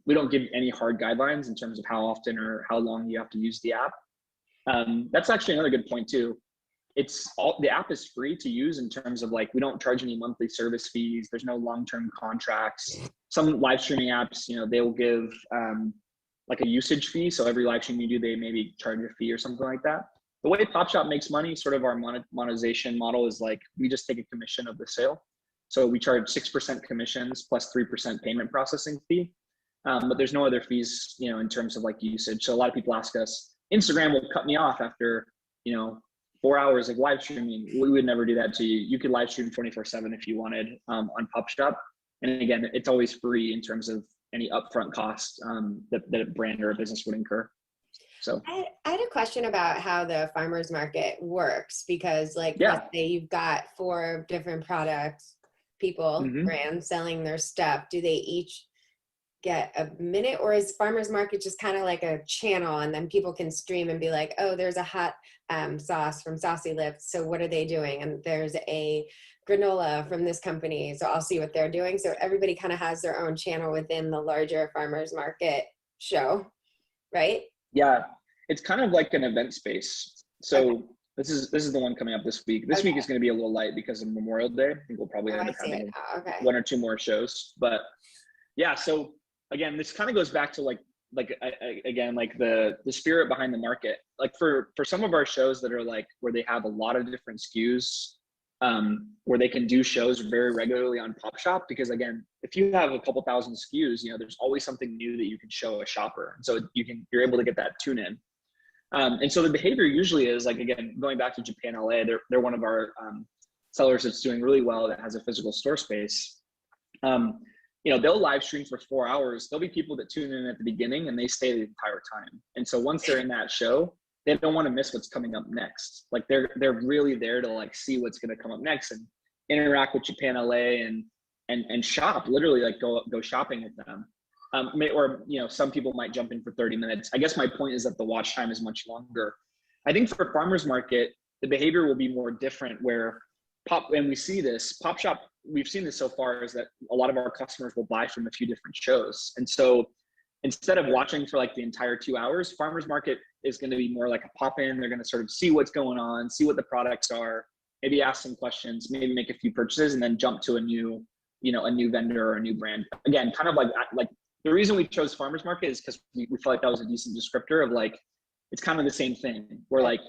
we don't give any hard guidelines in terms of how often or how long you have to use the app. That's actually another good point too. The app is free to use in terms of like, we don't charge any monthly service fees. There's no long-term contracts. Some live streaming apps, you know, they will give like a usage fee. So every live stream you do, they maybe charge a fee or something like that. The way Pop Shop makes money, sort of our monetization model is like, we just take a commission of the sale. So we charge 6% commissions plus 3% payment processing fee. But there's no other fees, you know, in terms of like usage. So a lot of people ask us, Instagram will cut me off after, you know, 4 hours of live streaming. We would never do that to you. You could live stream 24/7 if you wanted on Pop Shop. And again, it's always free in terms of any upfront costs that a brand or a business would incur. So I had a question about how the farmers market works, because like, let's say you've got 4 different products, people, brands selling their stuff. Do they each get a minute, or is farmers market just kind of like a channel and then people can stream and be like, oh, there's a hot sauce from Saucy Lips, so what are they doing? And there's a granola from this company, so I'll see what they're doing. So everybody kind of has their own channel within the larger farmers market show, right? Yeah, it's kind of like an event space. So this is the one coming up this week. This week is going to be a little light because of Memorial Day. I think we'll probably end up having 1 or 2 more shows. But yeah, so again, this kind of goes back to like again, like the spirit behind the market. Like for some of our shows that are like where they have a lot of different SKUs, where they can do shows very regularly on Pop Shop, because again, if you have a couple thousand SKUs, you know, there's always something new that you can show a shopper. And so you're able to get that tune in. And so the behavior usually is like, again, going back to Japan, LA, they're one of our sellers that's doing really well, that has a physical store space. You know, they'll live stream for 4 hours. There'll be people that tune in at the beginning and they stay the entire time. And so once they're in that show, they don't want to miss what's coming up next. Like they're really there to like see what's going to come up next and interact with Japan, LA and shop, literally like go shopping with them. Or, you know, some people might jump in for 30 minutes. I guess my point is that the watch time is much longer. I think for farmers market, the behavior will be more different, where and we see this, Pop Shop, we've seen this so far, is that a lot of our customers will buy from a few different shows. And so instead of watching for like the entire 2 hours, farmers market is going to be more like a pop in. They're going to sort of see what's going on, see what the products are, maybe ask some questions, maybe make a few purchases, and then jump to a new vendor or a new brand. Again, kind of like the reason we chose farmers market is because we felt like that was a decent descriptor of like, it's kind of the same thing. Where like,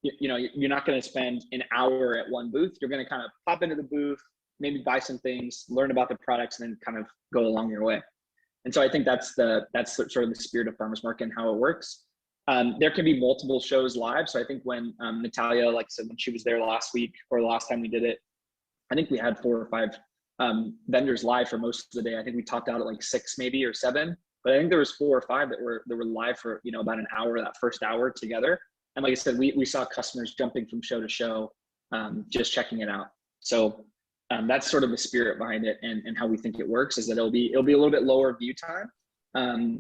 you know, you're not going to spend an hour at one booth. You're going to kind of pop into the booth, maybe buy some things, learn about the products, and then kind of go along your way. And so I think that's sort of the spirit of farmers market and how it works. There can be multiple shows live. So I think when Natalia, like I said, when she was there last week or the last time we did it, I think we had 4 or 5 vendors live for most of the day. I think we topped out at like 6 maybe or 7, but I think there was 4 or 5 that were live for, you know, about an hour, that first hour together. And like I said, we saw customers jumping from show to show, just checking it out. So that's sort of the spirit behind it, and how we think it works is that it'll be a little bit lower view time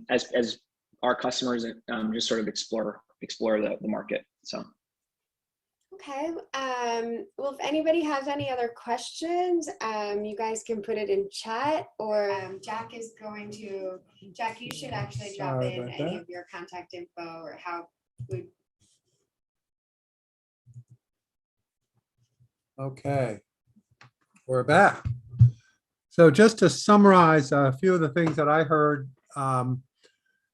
as our customers just sort of explore the market. So. Okay. Well, if anybody has any other questions, you guys can put it in chat, or Jack, you should actually drop in any of your contact info, or how we. Okay. We're back. So just to summarize a few of the things that I heard,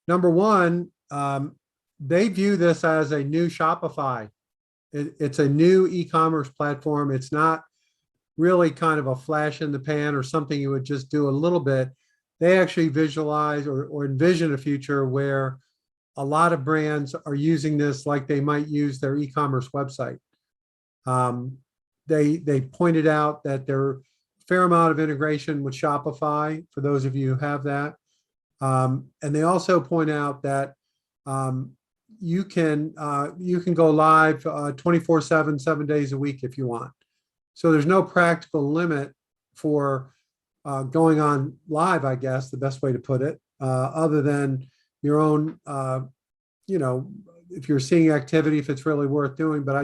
number one, they view this as a new Shopify. It's a new e-commerce platform. It's not really kind of a flash in the pan or something you would just do a little bit. They actually visualize or envision a future where a lot of brands are using this like they might use their e-commerce website. They pointed out that there are a fair amount of integration with Shopify for those of you who have that. And they also point out that you can go live 24/7, 7 days a week if you want. So there's no practical limit for going on live, I guess, the best way to put it, other than your own, if you're seeing activity, if it's really worth doing. But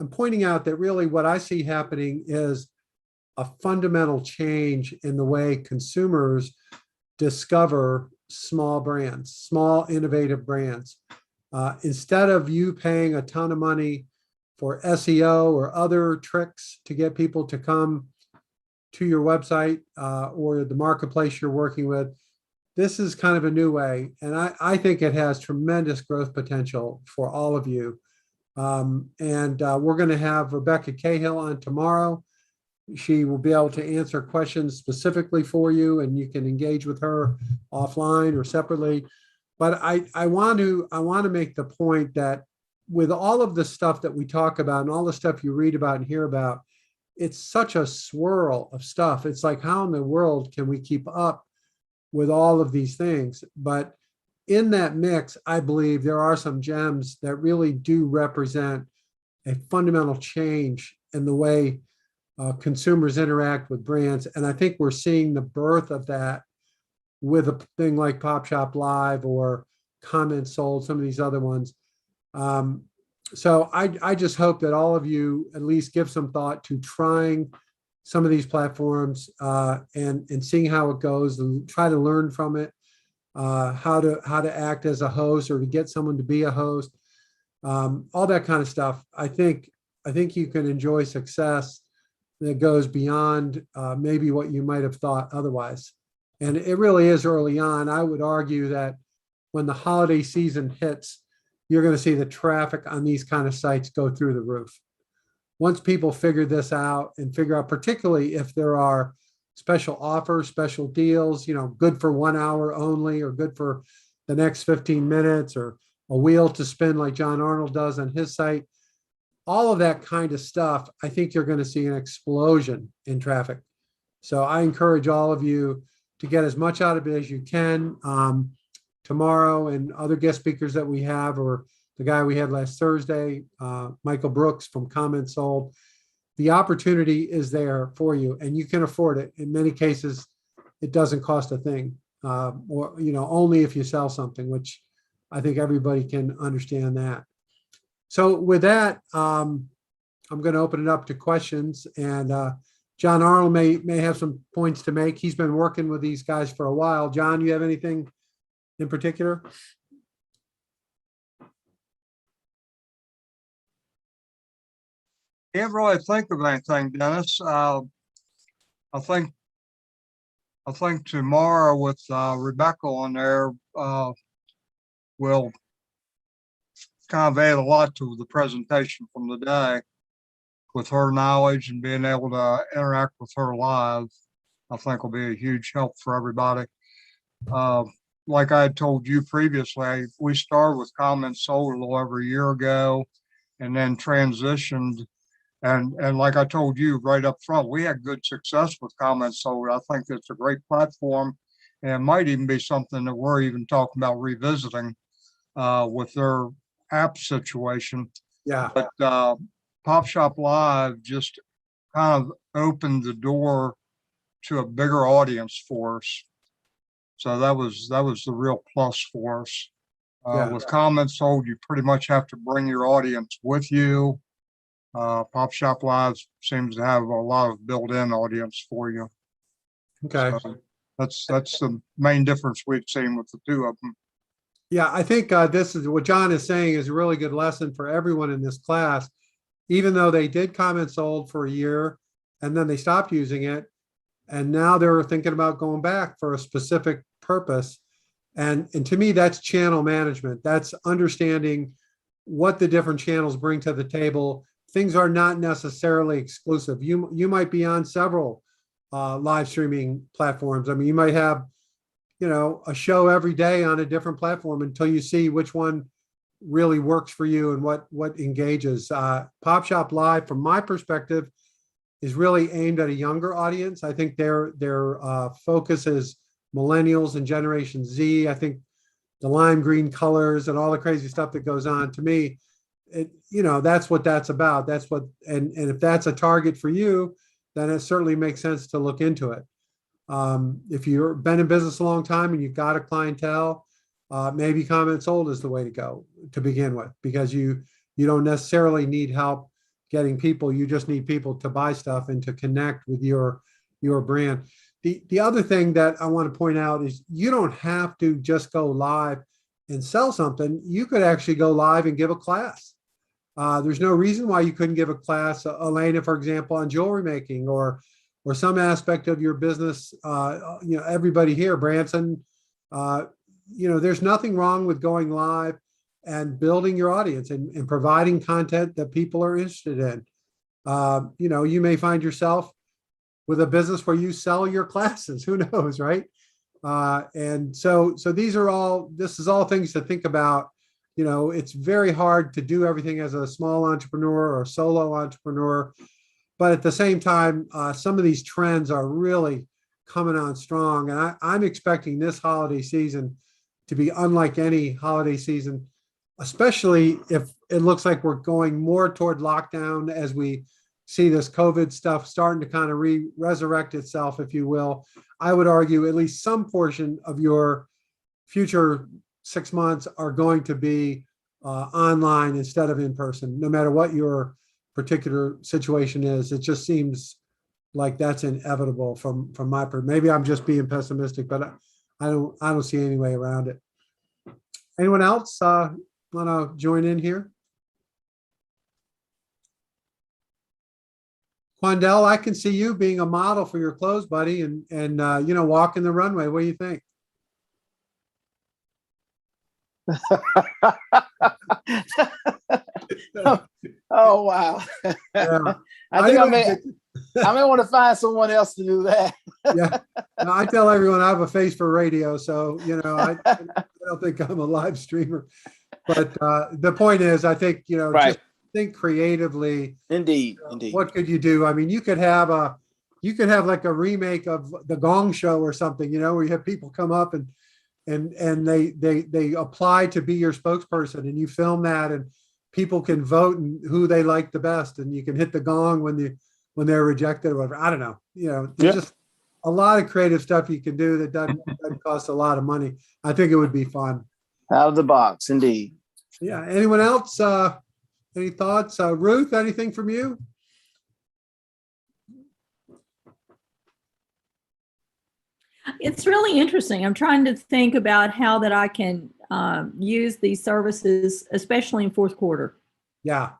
I'm pointing out that really what I see happening is a fundamental change in the way consumers discover small brands, small innovative brands. Instead of you paying a ton of money for SEO or other tricks to get people to come to your website or the marketplace you're working with, this is kind of a new way. And I think it has tremendous growth potential for all of you. We're going to have Rebecca Cahill on tomorrow. She will be able to answer questions specifically for you, and you can engage with her offline or separately. But I want to make the point that with all of the stuff that we talk about and all the stuff you read about and hear about, it's such a swirl of stuff. It's like, how in the world can we keep up with all of these things? But in that mix, I believe there are some gems that really do represent a fundamental change in the way consumers interact with brands. And I think we're seeing the birth of that with a thing like Pop Shop Live or Comments Sold, some of these other ones. So I just hope that all of you at least give some thought to trying some of these platforms and seeing how it goes and try to learn from it, how to act as a host or to get someone to be a host, all that kind of stuff. I think you can enjoy success that goes beyond maybe what you might have thought otherwise. And it really is early on. I would argue that when the holiday season hits, you're going to see the traffic on these kind of sites go through the roof. Once people figure this out and figure out, particularly if there are special offers, special deals, good for 1 hour only or good for the next 15 minutes or a wheel to spin like John Arnold does on his site, all of that kind of stuff, I think you're going to see an explosion in traffic. So I encourage all of you to get as much out of it as you can. Tomorrow and other guest speakers that we have, or the guy we had last Thursday, Michael Brooks from Comments Sold, the opportunity is there for you and you can afford it. In many cases, it doesn't cost a thing, or only if you sell something, which I think everybody can understand that. So with that, I'm going to open it up to questions, and John Arnold may have some points to make. He's been working with these guys for a while. John, you have anything in particular? Can't really think of anything, Dennis. I think tomorrow with Rebecca on there will kind of add a lot to the presentation from the day with her knowledge and being able to interact with her live. I think will be a huge help for everybody. Like I had told you previously, we started with Comments Sold a little over a year ago and then transitioned. And like I told you right up front, we had good success with Comments Sold. I think it's a great platform and might even be something that we're even talking about revisiting with their app situation. Yeah. But Pop Shop Live just kind of opened the door to a bigger audience for us. So that was the real plus for us. With Comments Sold, you pretty much have to bring your audience with you. Pop Shop Live seems to have a lot of built-in audience for you. Okay. So that's the main difference we've seen with the two of them. Yeah, I think this is what John is saying is a really good lesson for everyone in this class. Even though they did Comments Sold for a year, and then they stopped using it. And now they're thinking about going back for a specific purpose. And to me, that's channel management. That's understanding what the different channels bring to the table. Things are not necessarily exclusive. You might be on several live streaming platforms. I mean, you might have, a show every day on a different platform until you see which one really works for you and what engages. Pop Shop Live, from my perspective, is really aimed at a younger audience. I think their focus is millennials and Generation Z. I think the lime green colors and all the crazy stuff that goes on, to me, that's what that's about. That's what, and if that's a target for you, then it certainly makes sense to look into it. If you've been in business a long time and you've got a clientele, maybe comment sold is the way to go to begin with, because you don't necessarily need help getting people. You just need people to buy stuff and to connect with your brand. The other thing that I want to point out is you don't have to just go live and sell something. You could actually go live and give a class. There's no reason why you couldn't give a class, Elena, for example, on jewelry making or some aspect of your business. Everybody here, Branson, there's nothing wrong with going live and building your audience and providing content that people are interested in. You may find yourself with a business where you sell your classes, who knows, right? And so this is all things to think about. It's very hard to do everything as a small entrepreneur or solo entrepreneur, but at the same time, some of these trends are really coming on strong. And I'm expecting this holiday season to be unlike any holiday season, especially if it looks like we're going more toward lockdown as we see this COVID stuff starting to kind of resurrect itself, if you will. I would argue at least some portion of your future 6 months are going to be online instead of in person, no matter what your particular situation is. It just seems like that's inevitable from my perspective. Maybe I'm just being pessimistic, but I don't see any way around it. Anyone else want to join in here? Quandel, I can see you being a model for your clothes, buddy, and walking the runway. What do you think? Oh wow! Yeah. I may want to find someone else to do that. Yeah, no, I tell everyone I have a face for radio, so I don't think I'm a live streamer. But the point is, I think right. Just think creatively. Indeed. What could you do? I mean, you could have like a remake of the Gong Show or something, where you have people come up and they apply to be your spokesperson, and you film that, and people can vote and who they like the best, and you can hit the gong when they're rejected or whatever. I don't know. There's just a lot of creative stuff you can do that doesn't cost a lot of money. I think it would be fun. Out of the box, indeed. Yeah. Anyone else? Any thoughts? Ruth, anything from you? It's really interesting. I'm trying to think about how that I can use these services, especially in fourth quarter. Yeah.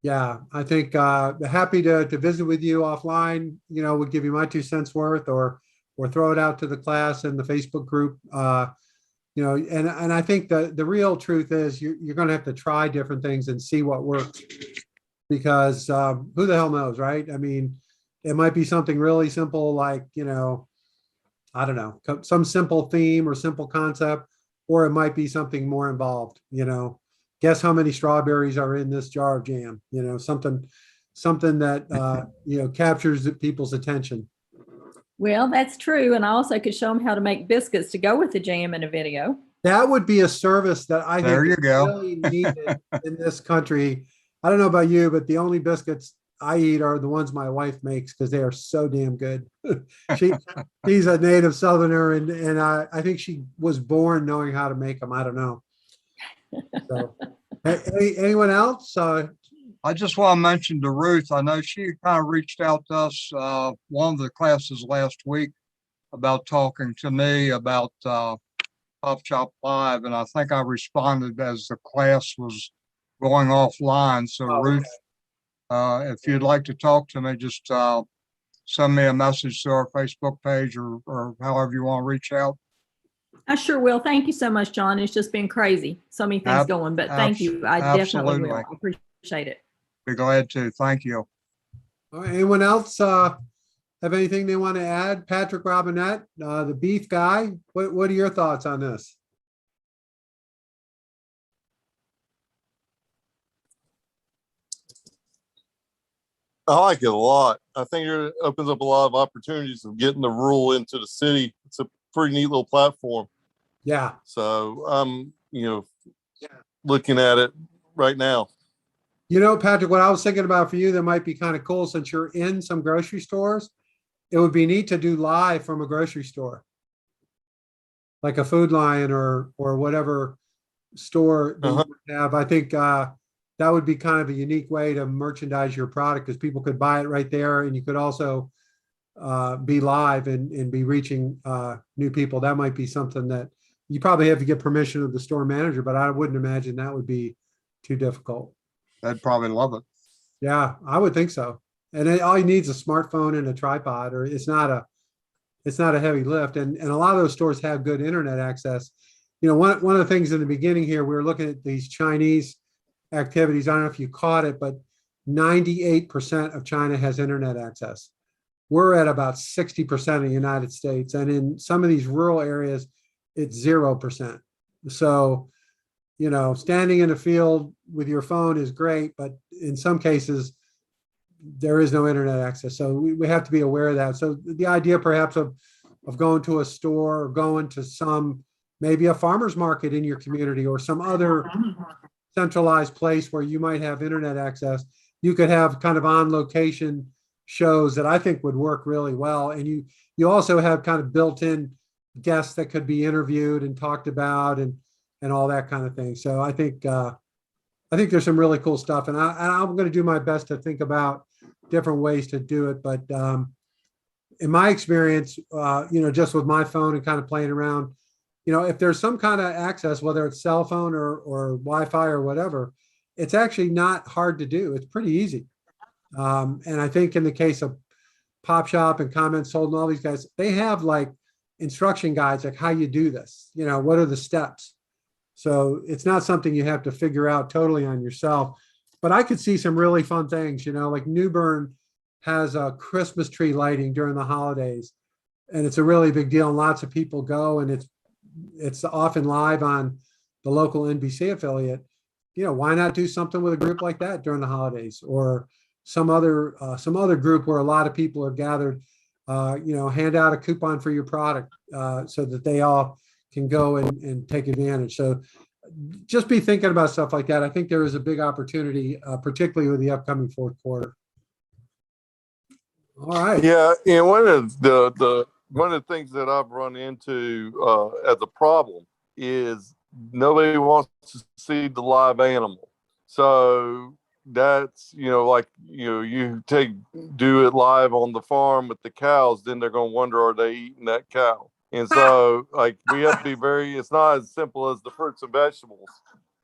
I think happy to visit with you offline. Would give you my 2 cents worth, or throw it out to the class in the Facebook group. And I think the real truth is you're going to have to try different things and see what works, because who the hell knows, right? I mean, it might be something really simple, like, I don't know, some simple theme or simple concept, or it might be something more involved. Guess how many strawberries are in this jar of jam? Something that captures people's attention. Well, that's true. And I also could show them how to make biscuits to go with the jam in a video. That would be a service that I There think you is go. really needed in this country. I don't know about you, but the only biscuits I eat are the ones my wife makes, because they are so damn good. She's a native Southerner, and I think she was born knowing how to make them. I don't know. So, anyone else? I just want to mention to Ruth, I know she kind of reached out to us, one of the classes last week, about talking to me about Pop Shop Live, and I think I responded as the class was going offline. So Ruth, If you'd like to talk to me, just send me a message to our Facebook page or however you want to reach out. I sure will. Thank you so much, John. It's just been crazy. So many things going, but thank you. I definitely will. I appreciate it. Be glad to. Thank you. All right, anyone else have anything they want to add? Patrick Robinette, the beef guy, what are your thoughts on this? I like it a lot. I think it opens up a lot of opportunities of getting the rural into the city. It's a pretty neat little platform. Yeah. So I'm, looking at it right now. Patrick, what I was thinking about for you that might be kind of cool, since you're in some grocery stores, it would be neat to do live from a grocery store, like a Food Lion or whatever store that you have. I think that would be kind of a unique way to merchandise your product, because people could buy it right there, and you could also be live and be reaching new people. That might be something that you probably have to get permission of the store manager, but I wouldn't imagine that would be too difficult. I'd probably love it. Yeah, I would think so. And all you need is a smartphone and a tripod, or it's not a heavy lift. And a lot of those stores have good internet access. One of the things in the beginning here, we were looking at these Chinese activities. I don't know if you caught it, but 98% of China has internet access. We're at about 60% of the United States. And in some of these rural areas, it's 0%. So, standing in a field with your phone is great, but in some cases, there is no internet access. So we have to be aware of that. So the idea perhaps of going to a store or going to maybe a farmer's market in your community or some other centralized place where you might have internet access, you could have kind of on location shows that I think would work really well. And you also have kind of built-in guests that could be interviewed and talked about and all that kind of thing. So I think there's some really cool stuff, and I'm going to do my best to think about different ways to do it. But in my experience, just with my phone and kind of playing around, if there's some kind of access, whether it's cell phone or Wi-Fi or whatever, it's actually not hard to do. It's pretty easy. And I think in the case of Pop Shop and Comments Sold and all these guys, they have like instruction guides, like how you do this, what are the steps? So it's not something you have to figure out totally on yourself. But I could see some really fun things, like New Bern has a Christmas tree lighting during the holidays, and it's a really big deal. And lots of people go, and it's often live on the local NBC affiliate. Why not do something with a group like that during the holidays, or some other group where a lot of people are gathered? Hand out a coupon for your product so that they all can go and take advantage. So just be thinking about stuff like that. I think there is a big opportunity, particularly with the upcoming fourth quarter. All right. Yeah, and one of the things that I've run into as a problem is nobody wants to see the live animal. So that's you do it live on the farm with the cows, then they're going to wonder, are they eating that cow? And so we have to be it's not as simple as the fruits and vegetables.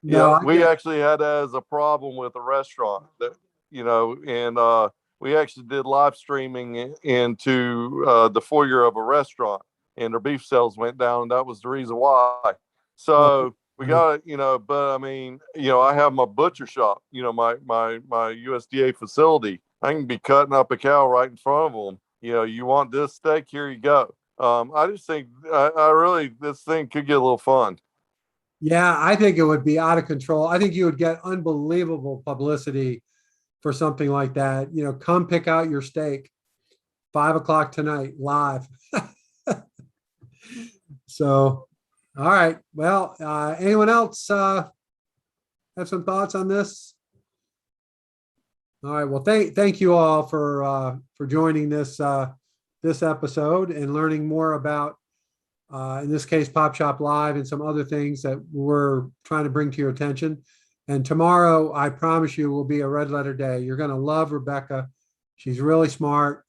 No, we actually had that as a problem with a restaurant that and we actually did live streaming into the foyer of a restaurant, and their beef sales went down, and that was the reason why. So we got but I mean, I have my butcher shop, my USDA facility. I can be cutting up a cow right in front of them. You want this steak? Here you go. I just think this thing could get a little fun. Yeah, I think it would be out of control. I think you would get unbelievable publicity for something like that. Come pick out your steak, 5 o'clock tonight, live. So, all right. Well, anyone else have some thoughts on this? All right. Well, thank you all for joining this episode and learning more about, in this case, Pop Shop Live and some other things that we're trying to bring to your attention. And tomorrow, I promise you, will be a red letter day. You're going to love Rebecca. She's really smart.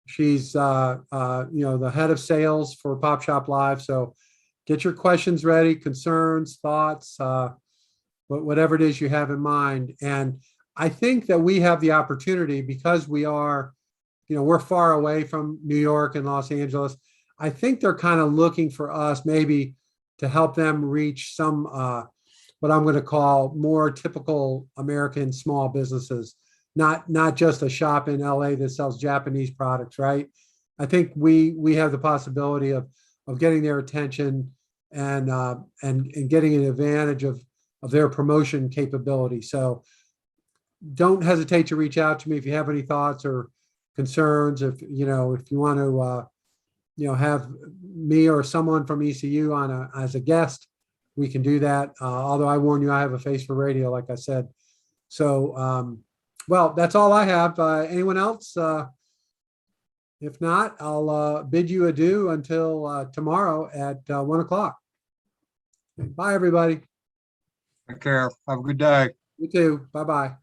She's the head of sales for Pop Shop Live. So get your questions ready, concerns, thoughts, whatever it is you have in mind. And I think that we have the opportunity because we are, we're far away from New York and Los Angeles. I think they're kind of looking for us maybe to help them reach some, what I'm going to call more typical American small businesses, not just a shop in LA that sells Japanese products, right? I think we have the possibility of getting their attention and getting an advantage of their promotion capability. So don't hesitate to reach out to me if you have any thoughts or concerns. If you want to have me or someone from ECU on as a guest, we can do that. Although I warn you, I have a face for radio, like I said. So, well, that's all I have. Anyone else? If not, I'll bid you adieu until tomorrow at 1 o'clock. Bye, everybody. Take care. Have a good day. You too. Bye-bye.